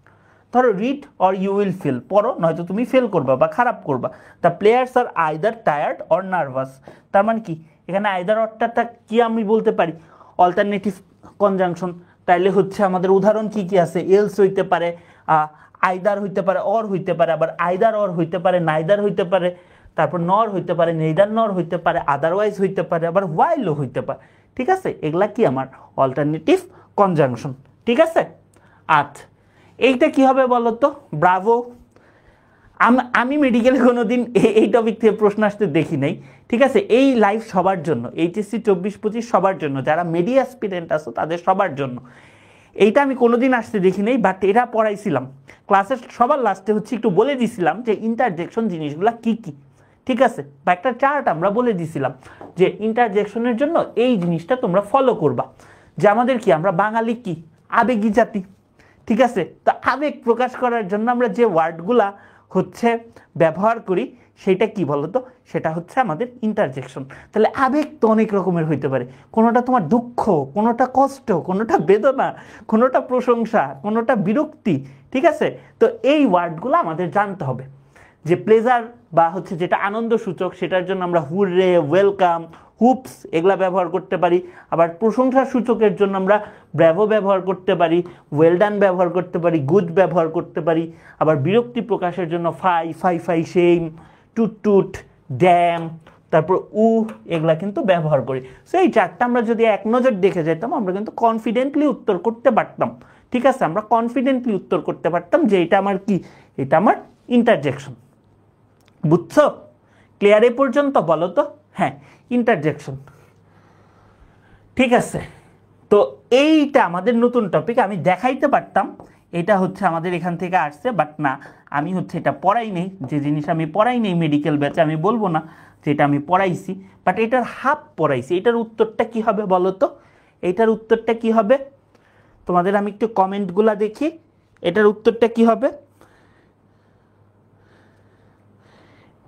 ধরো read or you will fail, পড়ো নয়তো তুমি ফেল করবা বা খারাপ করবা। The players are either tired or nervous, তার মানে কি এখানে আইদার অরটা কি আমি বলতে পারি, অল্টারনেটিভ কনজাংশন। তাইলে হচ্ছে আমাদের উদাহরণ কি কি আছে, এলস হইতে পারে, আইদার হইতে পারে, অর হইতে পারে, আবার আইদার অর হইতে পারে, নাইদার হইতে পারে, তারপর নর হইতে পারে, নেইদার নর হইতে পারে, আদারওয়াইজ হইতে পারে, আবার ওয়াইলও হইতে পারে, ঠিক আছে। এগুলা কি আমার অল্টারনেটিভ কনজাংশন, ঠিক আছে। আচ্ছা, এইটা কি হবে বলো তো, ব্রাভো। আমি মেডিকেলে কোনোদিন এই টপিক থেকে প্রশ্ন আসতে দেখি নাই, ঠিক আছে। এই লাইভ সবার জন্য, এইচএসসি 24-25 সবার জন্য, যারা মেডি অ্যাসপিরেন্ট আছো তাদের সবার জন্য। এইটা আমি কোনোদিন আসতে দেখি নাই, বাট এটা পড়াইছিলাম ক্লাসের সবার লাস্টে, হচ্ছে একটু বলে দিছিলাম যে ইন্টারজেকশন জিনিসগুলা কি কি, ঠিক আছে, বা একটা চার্ট আমরা বলে দিছিলাম যে ইন্টারজেকশনের জন্য এই জিনিসটা তোমরা ফলো করবা। যে আমাদের কি, আমরা বাঙালি কি আবেগী জাতি, ঠিক আছে। তো আবেগ প্রকাশ করার জন্য আমরা যে ওয়ার্ডগুলা হচ্ছে ব্যবহার করি সেটা কি বলতো, সেটা হচ্ছে আমাদের ইন্টারজেকশন। তাহলে আবেগ তো অনেক রকমের হইতে পারে, কোনোটা তোমার দুঃখ, কোনোটা কষ্ট, কোনোটা বেদনা, কোনোটা প্রশংসা, কোনোটা বিরক্তি, ঠিক আছে। তো এই ওয়ার্ডগুলো আমাদের জানতে হবে। যে প্লেজার বা হচ্ছে যেটা আনন্দ সূচক, সেটার জন্য আমরা হুররে, ওয়েলকাম, হুপস এগুলা ব্যবহার করতে পারি। আবার প্রশংসা সূচকের জন্য আমরা ব্র্যাভো ব্যবহার করতে পারি, ওয়েলডান ব্যবহার করতে পারি, গুড ব্যবহার করতে পারি। আবার বিরক্তি প্রকাশের জন্য ফাই, ফাই ফাই, শেম, টুট টুট, ড্যাম, তারপর এগুলা কিন্তু ব্যবহার করি। সো এই চারটা আমরা যদি এক নজর দেখে যেতাম আমরা কিন্তু কনফিডেন্টলি উত্তর করতে পারতাম, ঠিক আছে। আমরা কনফিডেন্টলি উত্তর করতে পারতাম যে এটা আমার কি, এটা আমার ইন্টারজেকশন। বুঝছো? ক্লিয়ার এ পর্যন্ত? বলো তো। হ্যাঁ, ইন্টারজেকশন, ঠিক আছে। তো এইটা আমাদের নতুন টপিক, আমি দেখাইতে পারতাম এটা হচ্ছে আমাদের এখান থেকে আসছে, বাট না, আমি হচ্ছে এটা পড়াই নেই। যে জিনিস আমি পড়াই নেই মেডিকেল ব্যাচে, আমি বলবো না যে এটা আমি পড়াইছি, বাট এটার হাফ পড়াইছি। এটার উত্তরটা কি হবে বলো তো, এটার উত্তরটা কি হবে? তোমাদের আমি একটু কমেন্টগুলা দেখি, এটার উত্তরটা কি হবে,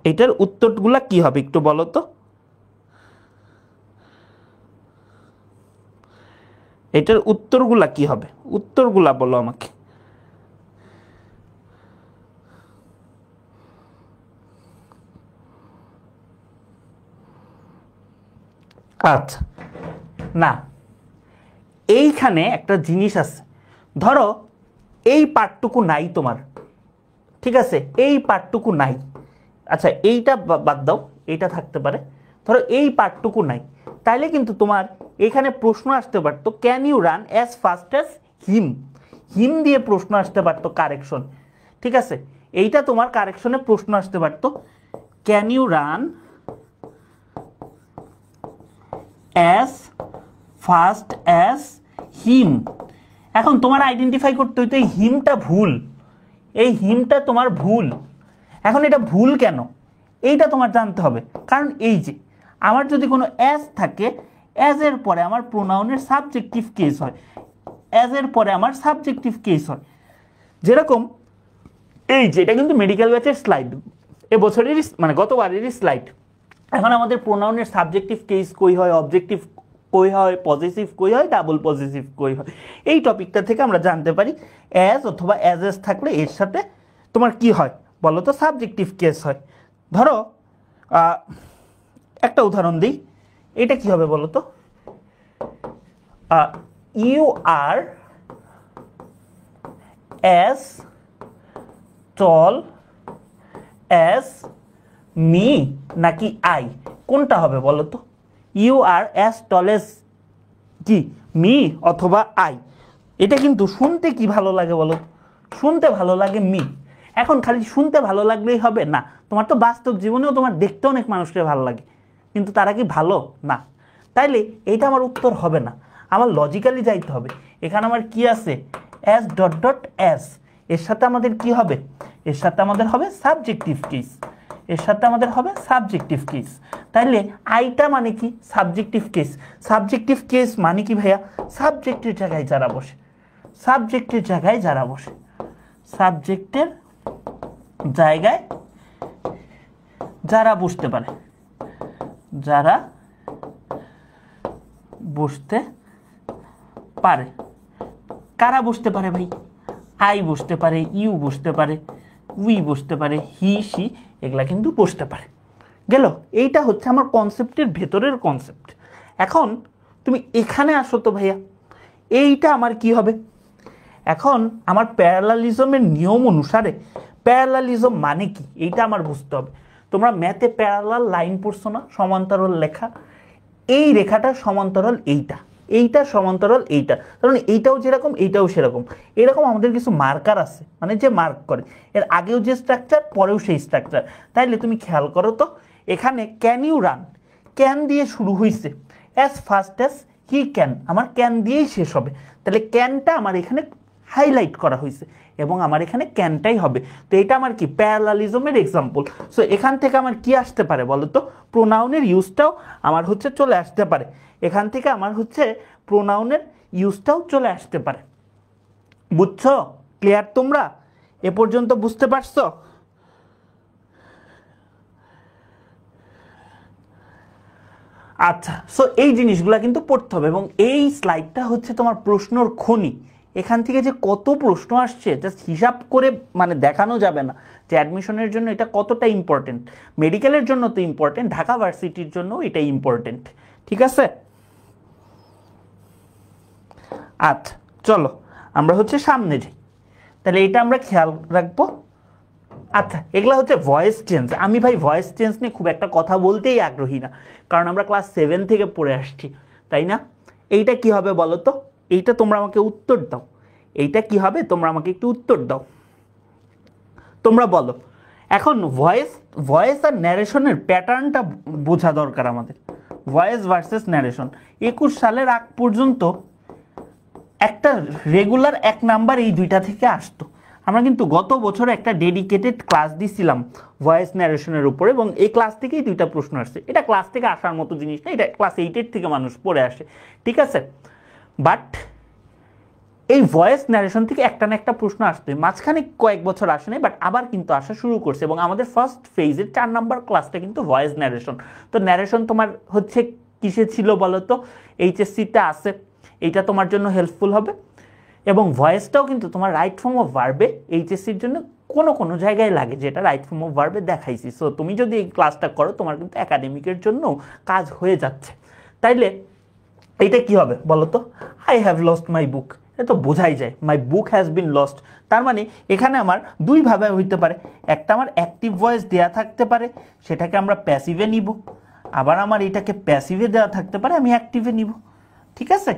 এটার উত্তরগুলা কি হবে একটু বলো তো। এটার উত্তরগুলা কি হবে? উত্তরগুলা বলো আমাকে। আচ্ছা, না, এইখানে একটা জিনিস আছে। ধরো এই পার্টটুকু নাই তোমার, ঠিক আছে, এই পার্টটুকু নাই। আচ্ছা, এইটা বাদ দাও, এইটা থাকতে পারে। ধরো এই পার্টটুকু নাই, তাইলে কিন্তু তোমার এখানে প্রশ্ন আসতে পারতো can you run as fast as him. Him দিয়ে প্রশ্ন আসতে পারতো কারেকশন, ঠিক আছে। এইটা তোমার কারেকশনে প্রশ্ন আসতে পারতো can you run as fast as him. এখন তোমার আইডেন্টিফাই করতে হইতো এই হিমটা ভুল, এই হিমটা তোমার ভুল। এখন এটা ভুল কেন এইটা তোমার জানতে হবে, কারণ এই যে আমার যদি কোনো অ্যাজ থাকে, অ্যাজ এর পরে আমার প্রোনাউনের সাবজেক্টিভ কেস হয়, অ্যাজ এর পরে আমার সাবজেক্টিভ কেস হয়। যেরকম এই যে এটা কিন্তু মেডিকেল ব্যাচের স্লাইড, এবছরেরই মানে গতবারেরই স্লাইড। এখন আমাদের প্রোনাউনের সাবজেক্টিভ কেস কই হয়, অবজেক্টিভ কই হয়, পজিটিভ কই হয়, ডাবল পজিটিভ কই হয়, এই টপিকটা থেকে আমরা জানতে পারি অ্যাজ অথবা অ্যাজ এস থাকলে এর সাথে তোমার কি হয় বলো তো, সাবজেক্টিভ কেস হয়। ধরো একটা উদাহরণ দিই, এটা কি হবে বলো তো, you are as tall as me নাকি আই, কোনটা হবে বলো তো? You are as tall as কি মি অথবা আই? এটা কিন্তু শুনতে কি ভালো লাগে বলো, শুনতে ভালো লাগে মি। এখন খালি শুনতে ভালো লাগলেই হবে না, তোমার তো বাস্তব জীবনেও তোমার দেখতে অনেক মানুষকে ভালো লাগে, কিন্তু তারা কি ভালো না? তাইলে এইটা আমার উত্তর হবে না, আমার লজিক্যালি যাইতে হবে। এখানে আমার কি আছে, অ্যাজ ডট ডট অ্যাজ, এর সাথে আমাদের কি হবে, এর সাথে আমাদের হবে সাবজেক্টিভ কেস, এর সাথে আমাদের হবে সাবজেক্টিভ কেস। তাইলে আইটা মানে কি, সাবজেক্টিভ কেস। সাবজেক্টিভ কেস মানে কি ভাইয়া, সাবজেক্টের জায়গায় যারা বসে, সাবজেক্টের জায়গায় যারা বসে, সাবজেক্টের জায়গায় যারা বসতে পারে, যারা বসতে পারে। কারা বসতে পারে ভাই? আই বসতে পারে, ইউ বসতে পারে, উই বসতে পারে, হি সি, এগুলা কিন্তু বসতে পারে। গেল, এইটা হচ্ছে আমার কনসেপ্টের ভেতরের কনসেপ্ট। এখন তুমি এখানে আসো তো ভাইয়া, এইটা আমার কি হবে? এখন আমার প্যারালালিজমের নিয়ম অনুসারে, প্যারালালিজম মানে কি এইটা আমার বুঝতে হবে। তোমরা ম্যাথে প্যারালাল লাইন পড়ছো না, সমান্তরাল লেখা, এই রেখাটা সমান্তরাল এইটা, এইটা সমান্তরাল এইটা, কারণ এইটাও যেরকম এইটাও সেরকম। এরকম আমাদের কিছু মার্কার আছে, মানে যে মার্ক করে, এর আগেও যে স্ট্রাকচার পরেও সেই স্ট্রাকচার। তাইলে তুমি খেয়াল করো তো, এখানে ক্যান ইউ রান, ক্যান দিয়ে শুরু হয়েছে, as fast as he can, আমার ক্যান দিয়েই শেষ হবে। তাহলে ক্যানটা আমার এখানে হাইলাইট করা হয়েছে এবং আমার এখানে ক্যানটাই হবে। তো এটা আমার কি, প্যারালালিজমের এক্সাম্পল। সো এখান থেকে আমার কি আসতে পারে বলো তো, প্রোনাউনের ইউজটাও আমার হচ্ছে চলে আসতে পারে, এখান থেকে আমার হচ্ছে প্রোনাউনের ইউজটাও চলে আসতে পারে। বুঝছো? ক্লিয়ার তোমরা এ পর্যন্ত? বুঝতে পারছো? আচ্ছা, সো এই জিনিসগুলা কিন্তু পড়তে হবে এবং এই স্লাইডটা হচ্ছে তোমার প্রশ্নর খনি। এখান থেকে যে কত প্রশ্ন আসছে জাস্ট হিসাব করে মানে দেখানো যাবে না যে অ্যাডমিশনের জন্য এটা কতটা ইম্পর্টেন্ট। মেডিকেলের জন্য তো ইম্পর্টেন্ট, ঢাকা ভার্সিটির জন্য এটা ইম্পর্টেন্ট, ঠিক আছে? আচ্ছা চলো আমরা হচ্ছে সামনে যাই, তাহলে এটা আমরা খেয়াল রাখবো। আচ্ছা, এগুলা হচ্ছে ভয়েস চেঞ্জ। আমি ভাই ভয়েস চেঞ্জ নিয়ে খুব একটা কথা বলতেই আগ্রহী না, কারণ আমরা ক্লাস 7 থেকে পড়ে আসছি, তাই না? এইটা কি হবে বলো তো, এইটা তোমরা আমাকে উত্তর দাও, এইটা কি হবে তোমরা আমাকে একটু উত্তর দাও, তোমরা বলো। এখন ভয়েস আর ন্যারেশনের প্যাটার্নটা বোঝা দরকার আমাদের। ভয়েস ভার্সেস ন্যারেশন 21 সালের আগ পর্যন্ত একটা রেগুলার 1 নাম্বার এই দুইটা থেকে আসতো। আমরা কিন্তু গত বছর একটা ডেডিকেটেড ক্লাস দিছিলাম ভয়েস ন্যারেশনের উপর, এবং এই ক্লাস থেকেই দুইটা প্রশ্ন আসছে। এটা ক্লাস থেকে আসার মতো জিনিস না, এটা ক্লাস 8-এর থেকে মানুষ পড়ে আসে, ঠিক আছে? বাট এই ভয়েস ন্যারেশন থেকে একটা না একটা প্রশ্ন আসতো, মাঝখানে কয়েক বছর আসে নাই, বাট আবার কিন্তু আসা শুরু করছে। এবং আমাদের ফার্স্ট ফেজের 4 নাম্বার ক্লাসটা কিন্তু ভয়েস ন্যারেশন। তো ন্যারেশন তোমার হচ্ছে কিসে ছিল বলো তো? এইচএসসিতে আছে, এইটা তোমার জন্য হেল্পফুল হবে। এবং ভয়েসটাও কিন্তু তোমার রাইট ফর্ম অফ ভার্বে এইচএসসির জন্য কোনো কোনো জায়গায় লাগে, যেটা রাইট ফর্ম অফ ভার্বে দেখাইছি। সো তুমি যদি এই ক্লাসটা করো তোমার কিন্তু একাডেমিকের জন্য কাজ হয়ে যাচ্ছে। তাইলে এইটা কি হবে বলো তো, আই হ্যাভ লস্ট মাই বুক, এটা তো বোঝাই যায় মাই বুক হ্যাজ বিন লস্ট। তার মানে এখানে আমার দুইভাবে হইতে পারে, একটা আমার অ্যাক্টিভ ভয়েস দেয়া থাকতে পারে, সেটাকে আমরা প্যাসিভে নিব, আবার আমার এটাকে প্যাসিভে দেওয়া থাকতে পারে, আমি অ্যাক্টিভে নিব। ঠিক আছে,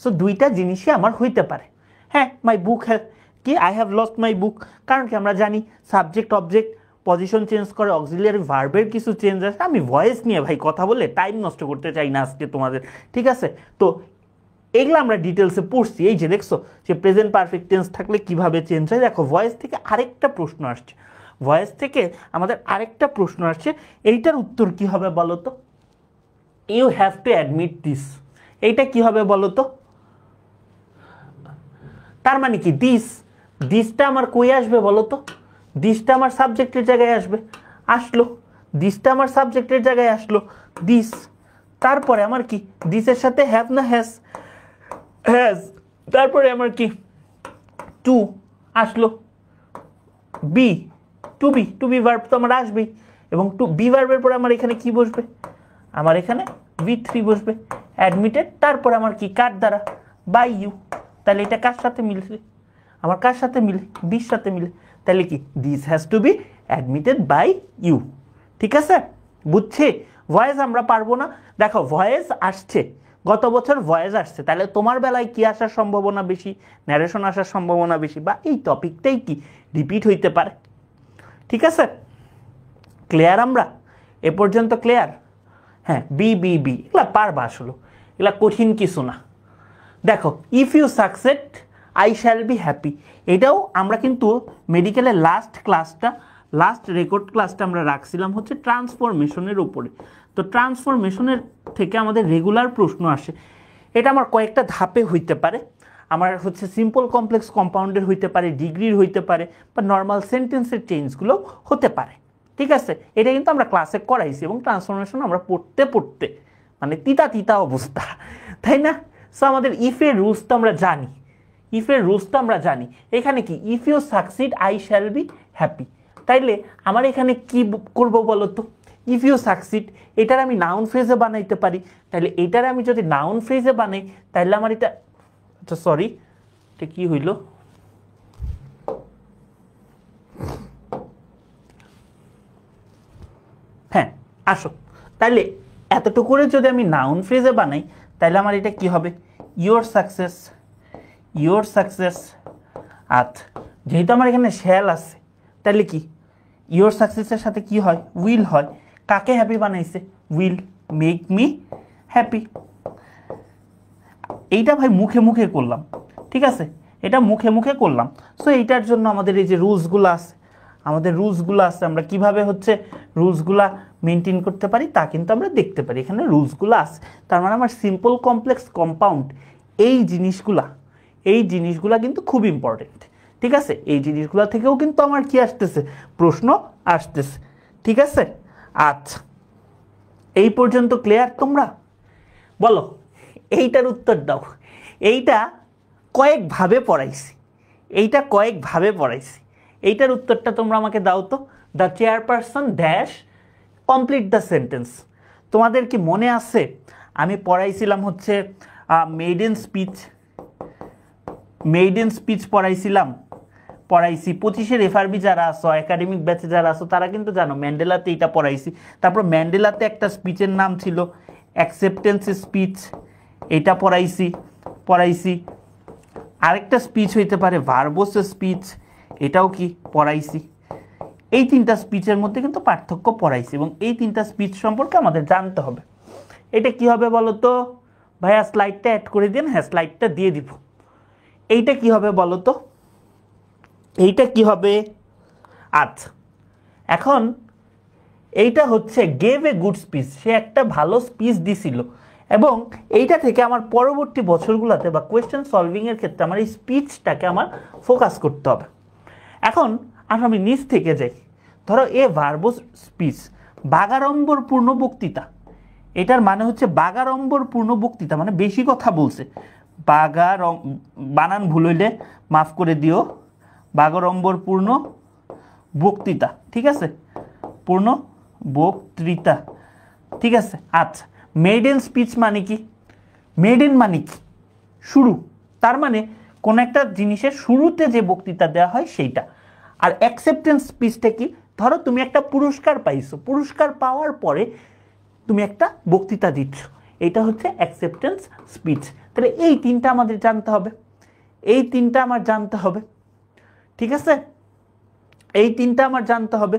সো দুইটা জিনিসই আমার হইতে পারে। হ্যাঁ, মাই বুক হ্যাভ কি আই হ্যাভ লস্ট মাই বুক, কারণ কি আমরা জানি সাবজেক্ট অবজেক্ট পজিশন চেঞ্জ করে, অক্সিলিয়ারি ভার্বের কিছু চেঞ্জ আছে। আমি ভয়েস নিয়ে ভাই কথা বলে টাইম নষ্ট করতে চাই না আজকে তোমাদের, ঠিক আছে? তো এগুলো আমরা ডিটেলসে পড়ছি। এই যে দেখছো যে প্রেজেন্ট পারফেক্ট টেন্স থাকলে কিভাবে চেঞ্জ হয়। দেখো ভয়েস থেকে আরেকটা প্রশ্ন আসছে, ভয়েস থেকে আমাদের আরেকটা প্রশ্ন আসছে, এইটার উত্তর কি হবে বলো তো? You have to admit this, এইটা কি হবে বলো তো? তার মানে কি দিসটা আমার কই আসবে বলো তো? দিসটা আমার সাবজেক্টের জায়গায় আসবে, আসলো দিসটা আমার সাবজেক্টের জায়গায় আসলো দিস। তারপরে আমার কি দিসের সাথে হ্যাভ না হ্যাজ, তারপরে আমার কি টু আসলো, টু বি ভার্ব তো আমার আসবেই, এবং টু বি ভার্বের পরে আমার এখানে কি বসবে? আমার এখানে V3 বসবে, অ্যাডমিটেড। তারপরে আমার কি কার দ্বারা? By you. তাহলে এটা কার সাথে মিলছে? আমার কার সাথে মিলে? বির সাথে মিলে। তাহলে কি this has to be admitted by you. ঠিক আছে, বুঝছে? ভয়েস আমরা পারবো না। দেখো ভয়েস আসছে, গত বছর ভয়েস আসছে, তাহলে তোমার বেলায় কি আসার সম্ভাবনা বেশি? ন্যারেশন আসার সম্ভাবনা বেশি, বা এই টপিকটাই কি রিপিট হইতে পারে। ঠিক আছে, ক্লিয়ার? আমরা এ পর্যন্ত ক্লিয়ার? হ্যাঁ, বি এগুলা পারবা, আসলে এগুলা কঠিন কিছু না। দেখো if you succeed I shall be happy, এটাও আমরা কিন্তু মেডিকেলের লাস্ট রেকর্ড ক্লাসটা আমরা রাখছিলাম হচ্ছে ট্রান্সফরমেশনের উপরে। তো ট্রান্সফরমেশনের থেকে আমাদের রেগুলার প্রশ্ন আসে, এটা আমার কয়েকটা ধাপে হইতে পারে। আমার হচ্ছে সিম্পল কমপ্লেক্স কম্পাউন্ডের হইতে পারে, ডিগ্রির হইতে পারে, বা নর্মাল সেন্টেন্সের চেঞ্জগুলো হতে পারে। ঠিক আছে, এটা কিন্তু আমরা ক্লাসে করাইছি, এবং ট্রান্সফরমেশন আমরা পড়তে মানে তিতা অবস্থা, তাই না? সো আমাদের ইফের রুলসটা আমরা জানি, এখানে কি if you succeed I shall be happy. তাইলে আমার এখানে কি করব বলো তো? ইফ ইউ সাকসিড এটার আমি নাউন ফ্রেজে বানাইতে পারি। তাহলে এটার আমি যদি নাউন ফ্রেজে বানাই, তাহলে আমার এটা, আচ্ছা সরি, এটা কি হইল? হ্যাঁ আসো, তাহলে এতটুকু করে যদি আমি নাউন ফ্রেজে বানাই, তাহলে আমার এটা কি হবে? Your success. আচ্ছা, যেহেতু আমার এখানে শ্যাল আছে, তাহলে কি ইয়োর সাকসেসের সাথে কি হয়? উইল হয়। কাকে হ্যাপি বানাইছে? Will make me happy. এইটা ভাই মুখে করলাম, ঠিক আছে, এটা মুখে করলাম। সো এইটার জন্য আমাদের এই যে রুলসগুলো আছে, আমরা কিভাবে হচ্ছে রুলসগুলা মেনটেন করতে পারি তা কিন্তু আমরা দেখতে পারি। এখানে রুলসগুলো আছে, তার মানে আমার সিম্পল কমপ্লেক্স কম্পাউন্ড এই জিনিসগুলা কিন্তু খুব ইম্পর্টেন্ট। ঠিক আছে, এই জিনিসগুলা থেকেও কিন্তু আমার কি আসতেছে? প্রশ্ন আসতেছে। ঠিক আছে, আচ্ছা এই পর্যন্ত ক্লিয়ার? তোমরা বলো, এইটার উত্তর দাও। এইটা কয়েকভাবে পড়াইছি, এইটার উত্তরটা তোমরা আমাকে দাও তো। The chairperson dash complete the sentence. তোমাদের কি মনে আছে আমি পড়াইছিলাম হচ্ছে মেইডেন স্পিচ পড়াইছি 25-এর FRB যারা আসো, একাডেমিক ব্যাচে যারা আসো, তারা কিন্তু জানো ম্যান্ডেলাতে এটা পড়াইছি। তারপর ম্যান্ডেলাতে একটা স্পিচের নাম ছিল অ্যাকসেপ্টেন্স স্পিচ, এটা পড়াইছি। আরেকটা স্পিচ হইতে পারে ভার্বোস স্পিচ, এটাও কি পড়াইছি। এই তিনটা স্পিচের মধ্যে কিন্তু পার্থক্য পড়াইছি, এবং এই তিনটা স্পিচ সম্পর্কে আমাদের জানতে হবে। এটা কি হবে বলো তো? ভাইয়া স্লাইডটা অ্যাড করে দিন। হ্যাঁ, স্লাইডটা দিয়ে দিব। এইটা কি হবে বলো তো? এইটা কি হবে? আচ্ছা, এখন এইটা হচ্ছে গেভ এ গুড স্পিচ, সে একটা ভালো স্পিচ দিছিল, এবং এইটা থেকে আমার পরবর্তী বছরগুলোতে বা কোয়েশ্চেন সলভিং এর ক্ষেত্রে আমার এই স্পিচটাকে আমার ফোকাস করতে হবে। এখন আমি নিচ থেকে যাই, ধরো এ ভার্বোস স্পিচ, বাগাড়ম্বরপূর্ণ বক্তৃতা। এটার মানে হচ্ছে বাগাড়ম্বরপূর্ণ বক্তৃতা মানে বেশি কথা বলছে, বানান ভুল হইলে মাফ করে দিও, বাগাড়ম্বর পূর্ণ বক্তৃতা, ঠিক আছে, পূর্ণ বক্তৃতা, ঠিক আছে। আচ্ছা, মেইডেন স্পিচ মানে কি? মেইডেন মানে কি? শুরু, তার মানে কোন একটা জিনিসের শুরুতে যে বক্তৃতা দেওয়া হয় সেইটা। আর অ্যাকসেপ্টেন্স স্পিচটা কি? ধরো তুমি একটা পুরস্কার পাইছো, পুরস্কার পাওয়ার পরে তুমি একটা বক্তৃতা দিচ্ছ, এটা হচ্ছে অ্যাকসেপ্টেন্স স্পিচ। তাহলে এই তিনটা আমাদের জানতে হবে, এই তিনটা আমার জানতে হবে, ঠিক আছে, এই তিনটা আমার জানতে হবে।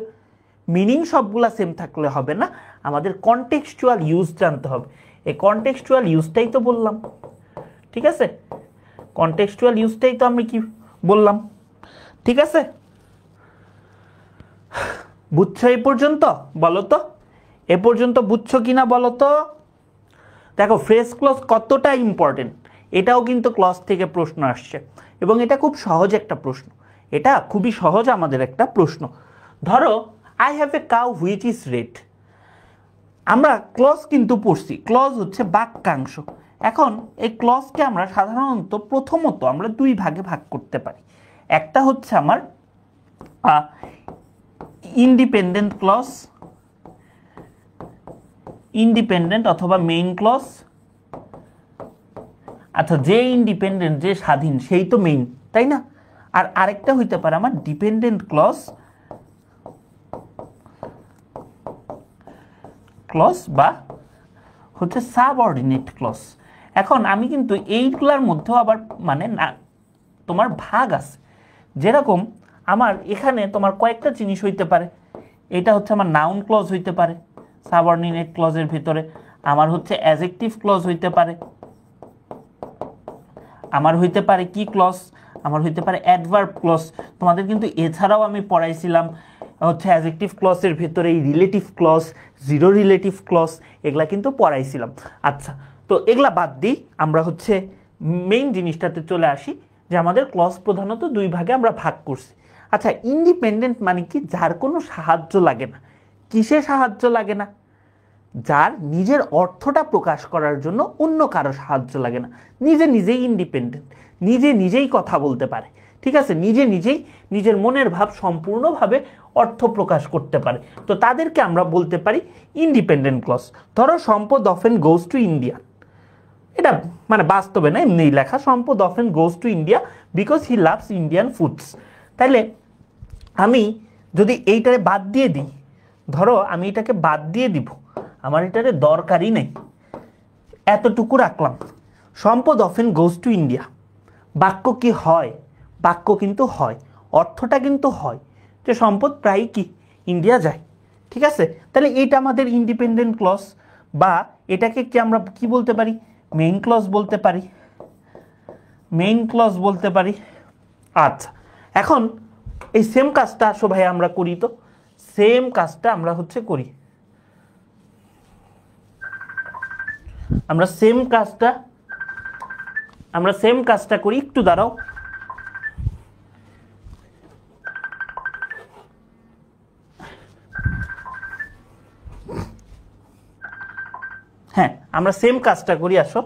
মিনিং সবগুলা সেম থাকলে হবে না, আমাদের কনটেক্সচুয়াল ইউজ জানতে হবে। এই কনটেক্সচুয়াল ইউজটাই তো বললাম, ঠিক আছে, কনটেক্সচুয়াল ইউজটাই তো আমি কি বললাম, ঠিক আছে। বুঝছো এই পর্যন্ত? বলো তো এ পর্যন্ত বুঝছো কিনা বলো তো। দেখো ফ্রেজ ক্লজ কতটা ইম্পর্টেন্ট, এটাও কিন্তু ক্লজ থেকে প্রশ্ন আসছে এবং এটা খুব সহজ একটা প্রশ্ন, এটা খুবই সহজ আমাদের একটা প্রশ্ন। ধরো I have a cow which is red, আমরা ক্লজ কিন্তু পড়ছি, ক্লজ হচ্ছে বাক্যাংশ। এখন এই ক্লজকে আমরা সাধারণত প্রথমত আমরা দুই ভাগে ভাগ করতে পারি। একটা হচ্ছে আমার ইন্ডিপেন্ডেন্ট ক্লজ, ইন্ডিপেন্ডেন্ট অথবা মেইন ক্লজ। আচ্ছা, যে ইন্ডিপেন্ডেন্ট যে স্বাধীন সেই তো মেইন, তাই না? আর আরেকটা হইতে পারে আমার ডিপেন্ডেন্ট ক্লজ, ক্লজ বা হচ্ছে সাবঅর্ডিনেট ক্লজ। এখন আমি কিন্তু এইগুলার মধ্যেও আবার মানে না তোমার ভাগ আছে, যেরকম আমার এখানে তোমার কয়েকটা জিনিস হইতে পারে। এটা হচ্ছে আমার নাউন ক্লজ হইতে পারে সাবঅর্ডিনেট ক্লজের ভিতরে, আমার হচ্ছে অ্যাডজেক্টিভ ক্লজ হইতে পারে, আমার হইতে পারে কি ক্লজ, আমার হইতে পারে অ্যাডভার্ব ক্লজ। তোমাদের কিন্তু এছাড়াও আমি পড়াইছিলাম হচ্ছে অ্যাডজেক্টিভ ক্লজের ভিতরে এই relative clause, zero relative clause, এগুলা কিন্তু পড়াইছিলাম। আচ্ছা, তো এগুলা বাদ দিই, আমরা হচ্ছে মেইন জিনিসটাতে চলে আসি যে আমাদের ক্লজ প্রধানত দুই ভাগে আমরা ভাগ করছি। আচ্ছা, ইন্ডিপেন্ডেন্ট মানে কি? যার কোনো সাহায্য লাগে না। কিসে সাহায্য লাগে না? যার নিজের অর্থটা প্রকাশ করার জন্য অন্য কারো সাহায্য লাগে না, নিজে নিজেই ইন্ডিপেন্ডেন্ট, নিজে নিজেই কথা বলতে পারে, ঠিক আছে, নিজে নিজেই নিজের মনের ভাব সম্পূর্ণভাবে অর্থ প্রকাশ করতে পারে, তো তাদেরকে আমরা বলতে পারি ইন্ডিপেন্ডেন্ট ক্লজ। ধরো সম্পদ অফেন গোজ টু ইন্ডিয়া, এটা মানে বাস্তবে না এমনিই লেখা, সম্পদ often goes to India because he loves Indian foods. তাইলে আমি যদি এইটারে বাদ দিয়ে দিই, ধরো আমি এটাকে বাদ দিয়ে দিব, আমার এটারে দরকারই নেই, এতটুকু রাখলাম, সম্পদ অফেন গোজ টু ইন্ডিয়া, বাক্য কি হয়? বাক্য কিন্তু হয়, অর্থটা কিন্তু হয় যে সম্পদ প্রায় কি ইন্ডিয়া যায়, ঠিক আছে। তাহলে এইটা আমাদের ইন্ডিপেন্ডেন্ট ক্লজ, বা এটাকে কি আমরা কি বলতে পারি? মেইন ক্লজ বলতে পারি, মেইন ক্লজ বলতে পারি। আচ্ছা, এখন এই সেম কাজটা আসো ভাই আমরা করি, তো সেম কাজটা আমরা হচ্ছে করি, আমরা সেম কাজটা করি, একটু দাঁড়াও। হ্যাঁ, আমরা সেম কাজটা করি, আসো।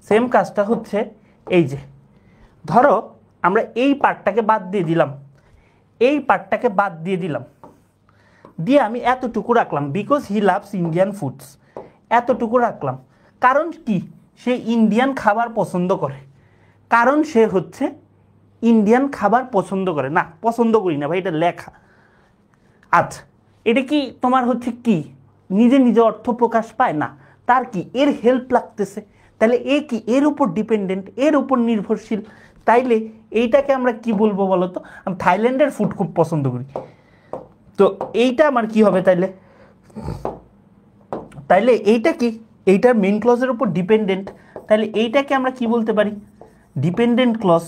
সেম কাজটা হচ্ছে এই যে ধরো আমরা এই পার্টটাকে বাদ দিয়ে দিলাম, এই পার্টটাকে বাদ দিয়ে দিলাম, দিয়ে আমি এতটুকু রাখলাম, because he loves Indian foods, এতটুকু রাখলাম। কারণ কি? সে ইন্ডিয়ান খাবার পছন্দ করে, কারণ সে হচ্ছে ইন্ডিয়ান খাবার পছন্দ করে না, পছন্দ করি না ভাই, এটা লেখা। আচ্ছা, এটা কি তোমার হচ্ছে কি নিজে নিজে অর্থ প্রকাশ পায় না, তার কি এর হেল্প লাগতেছে, তাহলে এ কি এর উপর ডিপেন্ডেন্ট, এর উপর নির্ভরশীল। তাইলে এইটাকে আমরা কি বলবো বলো তো? আমি থাইল্যান্ডের ফুড খুব পছন্দ করি, তো এইটা আমার কি হবে তাইলে? তাইলে এইটা কি এইটার মেইন ক্লজের উপর ডিপেন্ডেন্ট, তাহলে এইটাকে আমরা কি বলতে পারি? Dependent clause.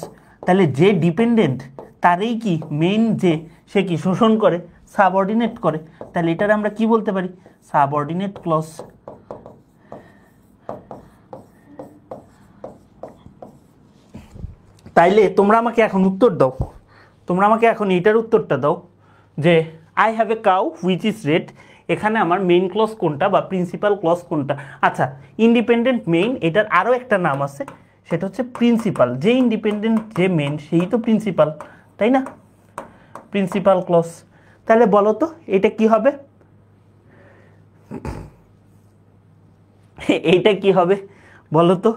তাহলে যে ডিপেন্ডেন্ট তারই কি মেইন, যে সে কি শোষণ করে, সাবঅর্ডিনেট করে, তাহলে এটার আমরা কি বলতে পারি? Subordinate clause. তাইলে তোমরা আমাকে এখন উত্তর দাও, তোমরা আমাকে এখন এইটার উত্তরটা দাও যে I have a cow which is red, এখানে আমার মেইন ক্লজ কোনটা বা প্রিন্সিপাল ক্লজ কোনটা? আচ্ছা, ইন্ডিপেন্ডেন্ট মেইন, এটার আরও একটা নাম আছে, সেটা হচ্ছে প্রিন্সিপাল। যে ইন্ডিপেন্ডেন্ট, যে মেন, সেই তো প্রিন্সিপাল, তাই না? Principal clause. তাহলে বলো তো এটা কি হবে? এইটা কি হবে বলো তো?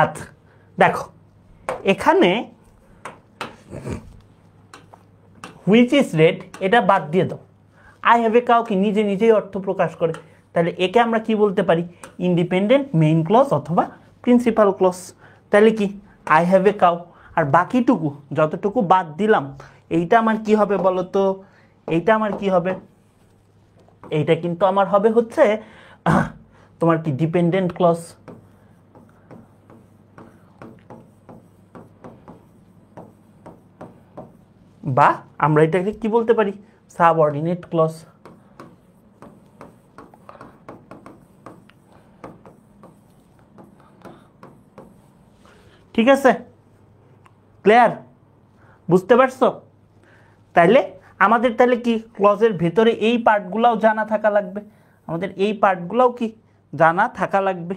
আচ্ছা দেখো, এখানে হুইচ ইজ রেড এটা বাদ দিয়ে দাও। আই হ্যাভ এ কাউ কি নিজে নিজেই অর্থ প্রকাশ করে, তাহলে একে আমরা কি বলতে পারি? ইন্ডিপেন্ডেন্ট মেইন ক্লজ অথবা প্রিন্সিপাল ক্লজ। তাহলে কি আই হ্যাভ এ কাউ, আর বাকিটুকু যতটুকু বাদ দিলাম এইটা আমার কি হবে বলো তো? এইটা আমার কি হবে? এইটা কিন্তু আমার হবে হচ্ছে তোমার কি ডিপেন্ডেন্ট ক্লজ, বা আমরা এটাকে কি বলতে পারি? Subordinate clause. ঠিক আছে, ক্লিয়ার? বুঝতে পারছো? তাইলে আমাদের তাহলে কি ক্লজের ভেতরে এই পার্টগুলোও জানা থাকা লাগবে, আমাদের এই পার্টগুলোও কি জানা থাকা লাগবে।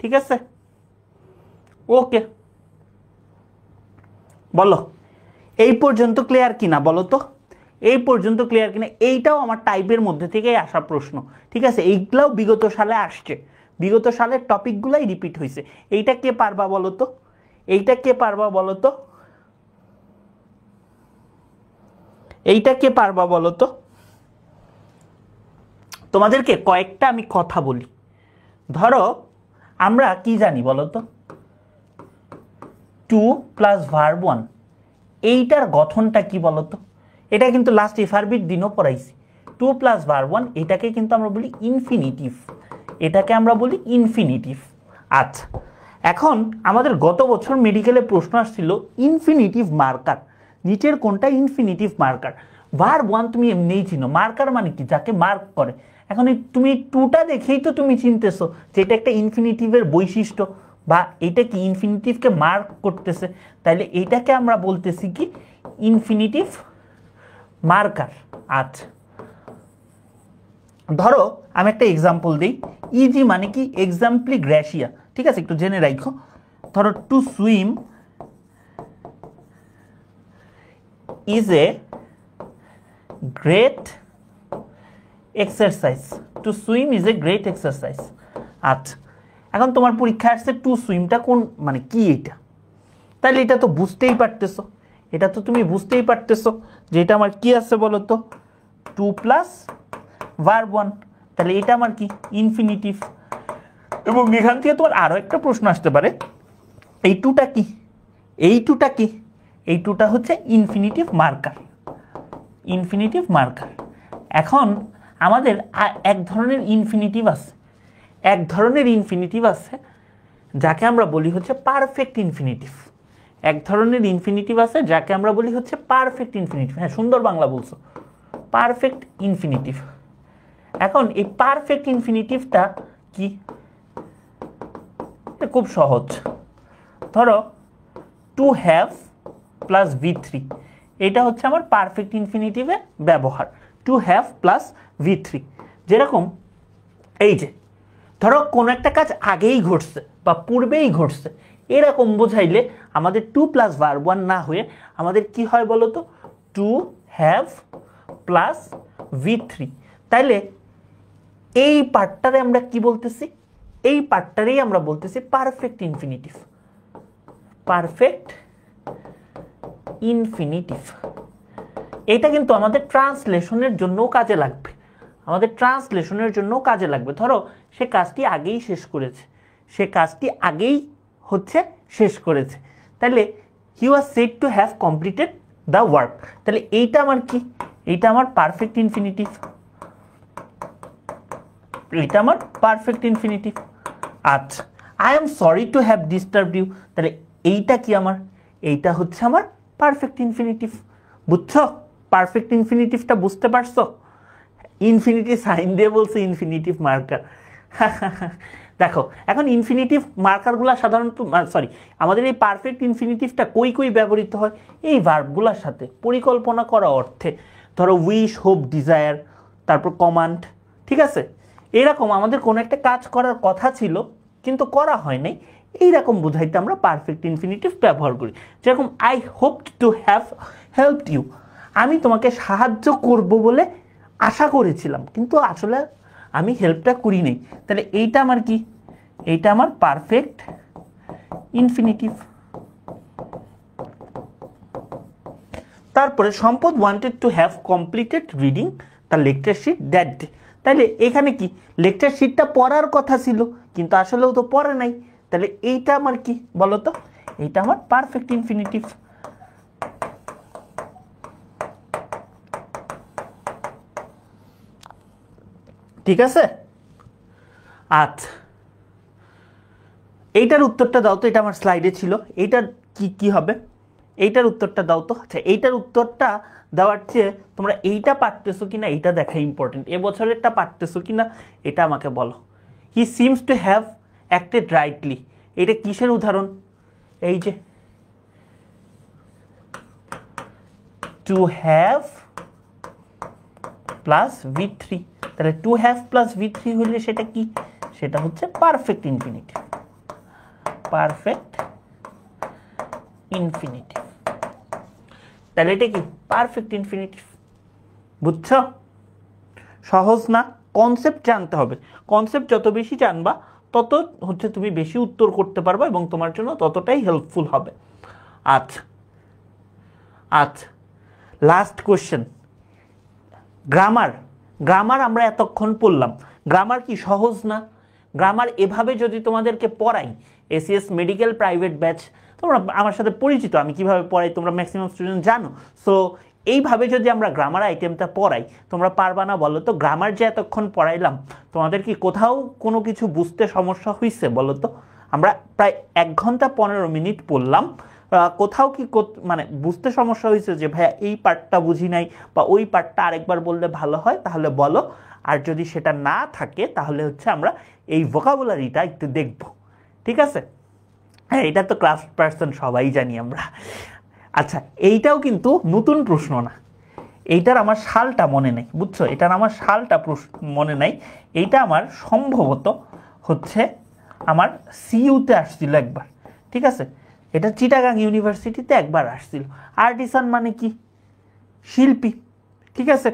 ঠিক আছে, ওকে, বলো এই পর্যন্ত ক্লিয়ার কিনা বলো তো? এই পর্যন্ত ক্লিয়ার কিনা? এইটাও আমার টাইপের মধ্যে থেকেই আসা প্রশ্ন। ঠিক আছে, এইগুলাও বিগত সালে আসছে, বিগত সালের টপিকগুলাই রিপিট হয়েছে। এইটা কে পারবা বলো তো? এইটা কে পারবা বলো তো? এইটা কে পারবা বলো তো? তোমাদেরকে কয়েকটা আমি কথা বলি। ধরো আমরা কি জানি বলো তো? 2 প্লাস ভার্ব 1, এইটার গঠনটা কি বলো তো? এটা কিন্তু লাস্ট এফআরবির দিনও পড়াইছি। 2 প্লাস ভার্ব 1 এটাকে কিন্তু আমরা বলি ইনফিনিটিভ, এটাকে আমরা বলি ইনফিনিটিভ। আচ্ছা, এখন আমাদের গত বছর মেডিকেলে প্রশ্ন আসছিল ইনফিনিটিভ মার্কার, নিচের কোনটা ইনফিনিটিভ মার্কার? ভার্ব 1 তুমি এমনিই চিনো, মার্কার মানে কি? যাকে মার্ক করে। এখন এই তুমি 2টা দেখেই তো তুমি চিনতেছো যে এটা একটা ইনফিনিটিভের বৈশিষ্ট্য, বা এটা কি ইনফিনিটিভকে মার্ক করতেছে, তাইলে এইটাকে আমরা বলতেছি কি? Infinitive marker. আচ্ছা, ধরো আমি একটা এক্সাম্পল দিই। ইজি মানে কি? এক্সাম্পলি গ্র্যাসিয়া। ঠিক আছে, একটু জেনে রাখো। ধরো to swim is a great exercise. To swim is a great exercise. আচ্ছা, এখন তোমার পরীক্ষা আসছে টু সুইমটা কোন মানে কি এটা? তাহলে এটা তো বুঝতেই পারতেছো, এটা তো তুমি বুঝতেই পারতেছো যে এটা আমার কি আছে বলো তো? 2 প্লাস ভার্ব 1, তাহলে এটা আমার কি? ইনফিনিটিভ। এবং এখান থেকে তোমার আরো একটা প্রশ্ন আসতে পারে, এই টুটা কি? এই টুটা কি? এই টুটা হচ্ছে ইনফিনিটিভ মার্কার, ইনফিনিটিভ মার্কার। এখন আমাদের এক ধরনের ইনফিনিটিভ আছে, এক ধরনের ইনফিনিটিভ আছে যাকে আমরা বলি হচ্ছে পারফেক্ট ইনফিনিটিভ। এক ধরনের ইনফিনিটিভ আছে যাকে আমরা বলি হচ্ছে পারফেক্ট ইনফিনিটিভ। হ্যাঁ, সুন্দর বাংলা বলছো, পারফেক্ট ইনফিনিটিভ। এখন এই পারফেক্ট ইনফিনিটিভটা কি? খুব সহজ। ধরো টু হ্যাভ প্লাস V3, এটা হচ্ছে আমার পারফেক্ট ইনফিনিটিভের ব্যবহার। টু হ্যাভ প্লাস V3, যেরকম এই যে ধরো কোনো একটা কাজ আগেই ঘটছে বা পূর্বেই ঘটছে, এরকম বোঝাইলে আমাদের 2 প্লাস ভার্ব 1 না হয়ে আমাদের কি হয় বলো তো? To have plus V3। তাইলে এই পার্টটারে আমরা কি বলতেছি? এই পার্টটারেই আমরা বলতেছি পারফেক্ট ইনফিনিটিভ, পারফেক্ট ইনফিনিটিভ। এটা কিন্তু আমাদের ট্রান্সলেশনের জন্যও কাজে লাগবে, আমাদের ট্রান্সলেশনের জন্যও কাজে লাগবে। ধরো সে কাজটি আগেই শেষ করেছে, সে কাজটি আগেই হচ্ছে শেষ করেছে, তাহলে he was said to have completed the work. তাহলে এইটা আমার কি? এইটা আমার পারফেক্ট ইনফিনিটিভ, এটা আমার পারফেক্ট ইনফিনিটিভ। আচ্ছা, I am sorry to have disturbed you, তাহলে এইটা কি আমার? এইটা হচ্ছে আমার পারফেক্ট ইনফিনিটিভ। বুঝছো? পারফেক্ট ইনফিনিটিভটা বুঝতে পারছো? ইনফিনিটিভ সাইন দিয়ে বলছে ইনফিনিটিভ মার্কার। দেখো এখন ইনফিনিটিভ মার্কারগুলো সাধারণত সরি আমাদের এই পারফেক্ট ইনফিনিটিভটা কই কই ব্যবহৃত হয়? এই ভার্বগুলোর সাথে পরিকল্পনা করা অর্থে। ধরো উইশ, হোপ, ডিজায়ার, তারপর কমান্ড। ঠিক আছে, এরকম আমাদের কোনো একটা কাজ করার কথা ছিল কিন্তু করা হয় নাই, এইরকম বোঝাইতে আমরা পারফেক্ট ইনফিনিটিভ ব্যবহার করি। যেরকম I hope to have helped you, আমি তোমাকে সাহায্য করব বলে আশা করেছিলাম কিন্তু আসলে আমি হেল্পটা করি নাই, তাহলে এইটা আমার কি, এইটা আমার পারফেক্ট ইনফিনিটিভ। তারপরে Sampad wanted to have completed reading the lecture sheet that day, তাহলে এখানে কি লেকচার শিটটা পড়ার কথা ছিল কিন্তু আসলেও তো পড়ে নাই, তাহলে এইটা আমার কি বলো তো, এইটা আমার পারফেক্ট ইনফিনিটিভ। ঠিক আছে, আচ্ছা এইটার উত্তরটা দাও তো, এটা আমার স্লাইডে ছিল, এইটার কি কি হবে, এইটার উত্তরটা দাও তো। আচ্ছা এইটার উত্তরটা দেওয়ার চেয়ে তোমরা এইটা পারতেছো কিনা এইটা দেখা ইম্পর্টেন্ট, এবছরেরটা পারতেছো কিনা এটা আমাকে বলো। He seems to have acted rightly, এটা কিসের উদাহরণ, এই যে টু হ্যাভ প্লাস V3, তাহলে টু হ্যাভ প্লাস V3 হলে সেটা কি, সেটা হচ্ছে পারফেক্ট ইনফিনিটিভ, পারফেক্ট ইনফিনিটিভ, তাহলে এটা কি পারফেক্ট ইনফিনিটিভ। বুঝছো, সহজ না, কনসেপ্ট জানতে হবে, কনসেপ্ট যত বেশি জানবা তত হচ্ছে তুমি বেশি উত্তর করতে পারবে এবং তোমার জন্য ততটাই হেল্পফুল হবে। আচ্ছা আচ্ছা লাস্ট কোশ্চেন, গ্রামার, গ্রামার আমরা এতক্ষণ পড়লাম, গ্রামার কি সহজ না, গ্রামার এভাবে যদি তোমাদেরকে পড়াই, এসিএস মেডিকেল প্রাইভেট ব্যাচ তোমরা আমার সাথে পরিচিত, আমি কিভাবে পড়াই তোমরা ম্যাক্সিমাম স্টুডেন্ট জানো, সো এইভাবে যদি আমরা গ্রামার আইটেমটা পড়াই তোমরা পারবা না বলো তো? গ্রামার যে এতক্ষণ পড়াইলাম তোমাদের কি কোথাও কোনো কিছু বুঝতে সমস্যা হয়েছে বলো তো? আমরা প্রায় 1 ঘন্টা 15 মিনিট পড়লাম, কোথাও কি মানে বুঝতে সমস্যা হয়েছে যে ভাইয়া এই পার্টটা বুঝি নাই বা ওই পার্টটা আরেকবার বললে ভালো হয়, তাহলে বলো। আর যদি সেটা না থাকে তাহলে হচ্ছে আমরা এই ভোকাবুলারিটা একটু দেখব, ঠিক আছে? হ্যাঁ এটা তো ক্লাস পার্সন সবাই জানি আমরা। আচ্ছা এইটাও কিন্তু নতুন প্রশ্ন না, এইটার আমার সালটা মনে নেই, বুঝছো, এটার আমার সালটা মনে নাই, এইটা আমার সম্ভবত হচ্ছে আমার সিইউতে আসছিল একবার, ঠিক আছে? এটা চিটাগাং ইউনিভার্সিটিতে একবার আসছিল। আর্টিসান মানে কি, শিল্পী, ঠিক আছে,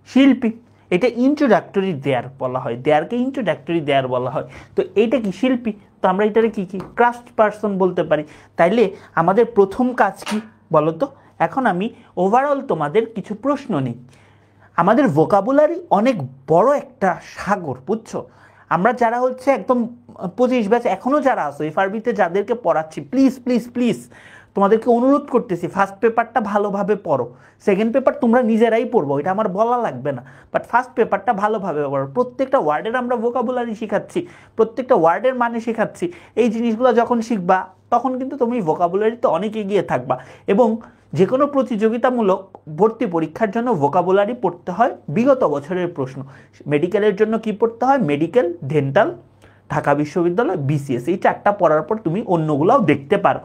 শিল্পী, এটা ইন্ট্রোডাক্টরি দেয়ার বলা হয়, দেয়ারকে ইন্ট্রোডাক্টরি দেয়ার বলা হয়, তো এইটা কি শিল্পী, তো আমরা এটারে কি কি ক্রাফট পারসন বলতে পারি। তাইলে আমাদের প্রথম কাজ কি বলো তো? এখন আমি ওভারঅল তোমাদের কিছু প্রশ্ন নিই। আমাদের ভোকাবুলারি অনেক বড় একটা সাগর, বুঝছো? আমরা যারা হচ্ছে একদম 25 ব্যাচ এখনও যারা আছো এফআরবিতে যাদেরকে পড়াচ্ছি, প্লিজ প্লিজ প্লিজ তোমাদেরকে অনুরোধ করতেছি ফার্স্ট পেপারটা ভালোভাবে পড়ো, সেকেন্ড পেপার তোমরা নিজেরাই পড়বো, এটা আমার বলা লাগবে না, বাট ফার্স্ট পেপারটা ভালোভাবে পড়ো। প্রত্যেকটা ওয়ার্ডের আমরা ভোকাবুলারি শেখাচ্ছি, প্রত্যেকটা ওয়ার্ডের মানে শেখাচ্ছি, এই জিনিসগুলো যখন শিখবা তখন কিন্তু তুমি ভোকাবুলারিতে অনেক এগিয়ে থাকবা। এবং যে কোনো প্রতিযোগিতামূলক ভর্তি পরীক্ষার জন্য ভোকাবুলারি পড়তে হয় বিগত বছরের প্রশ্ন, মেডিকেলের জন্য কি পড়তে হয়, মেডিকেল, ডেন্টাল, ঢাকা বিশ্ববিদ্যালয়, বিসিএস, এই 4টা পড়ার পর তুমি অন্যগুলোও দেখতে পারো।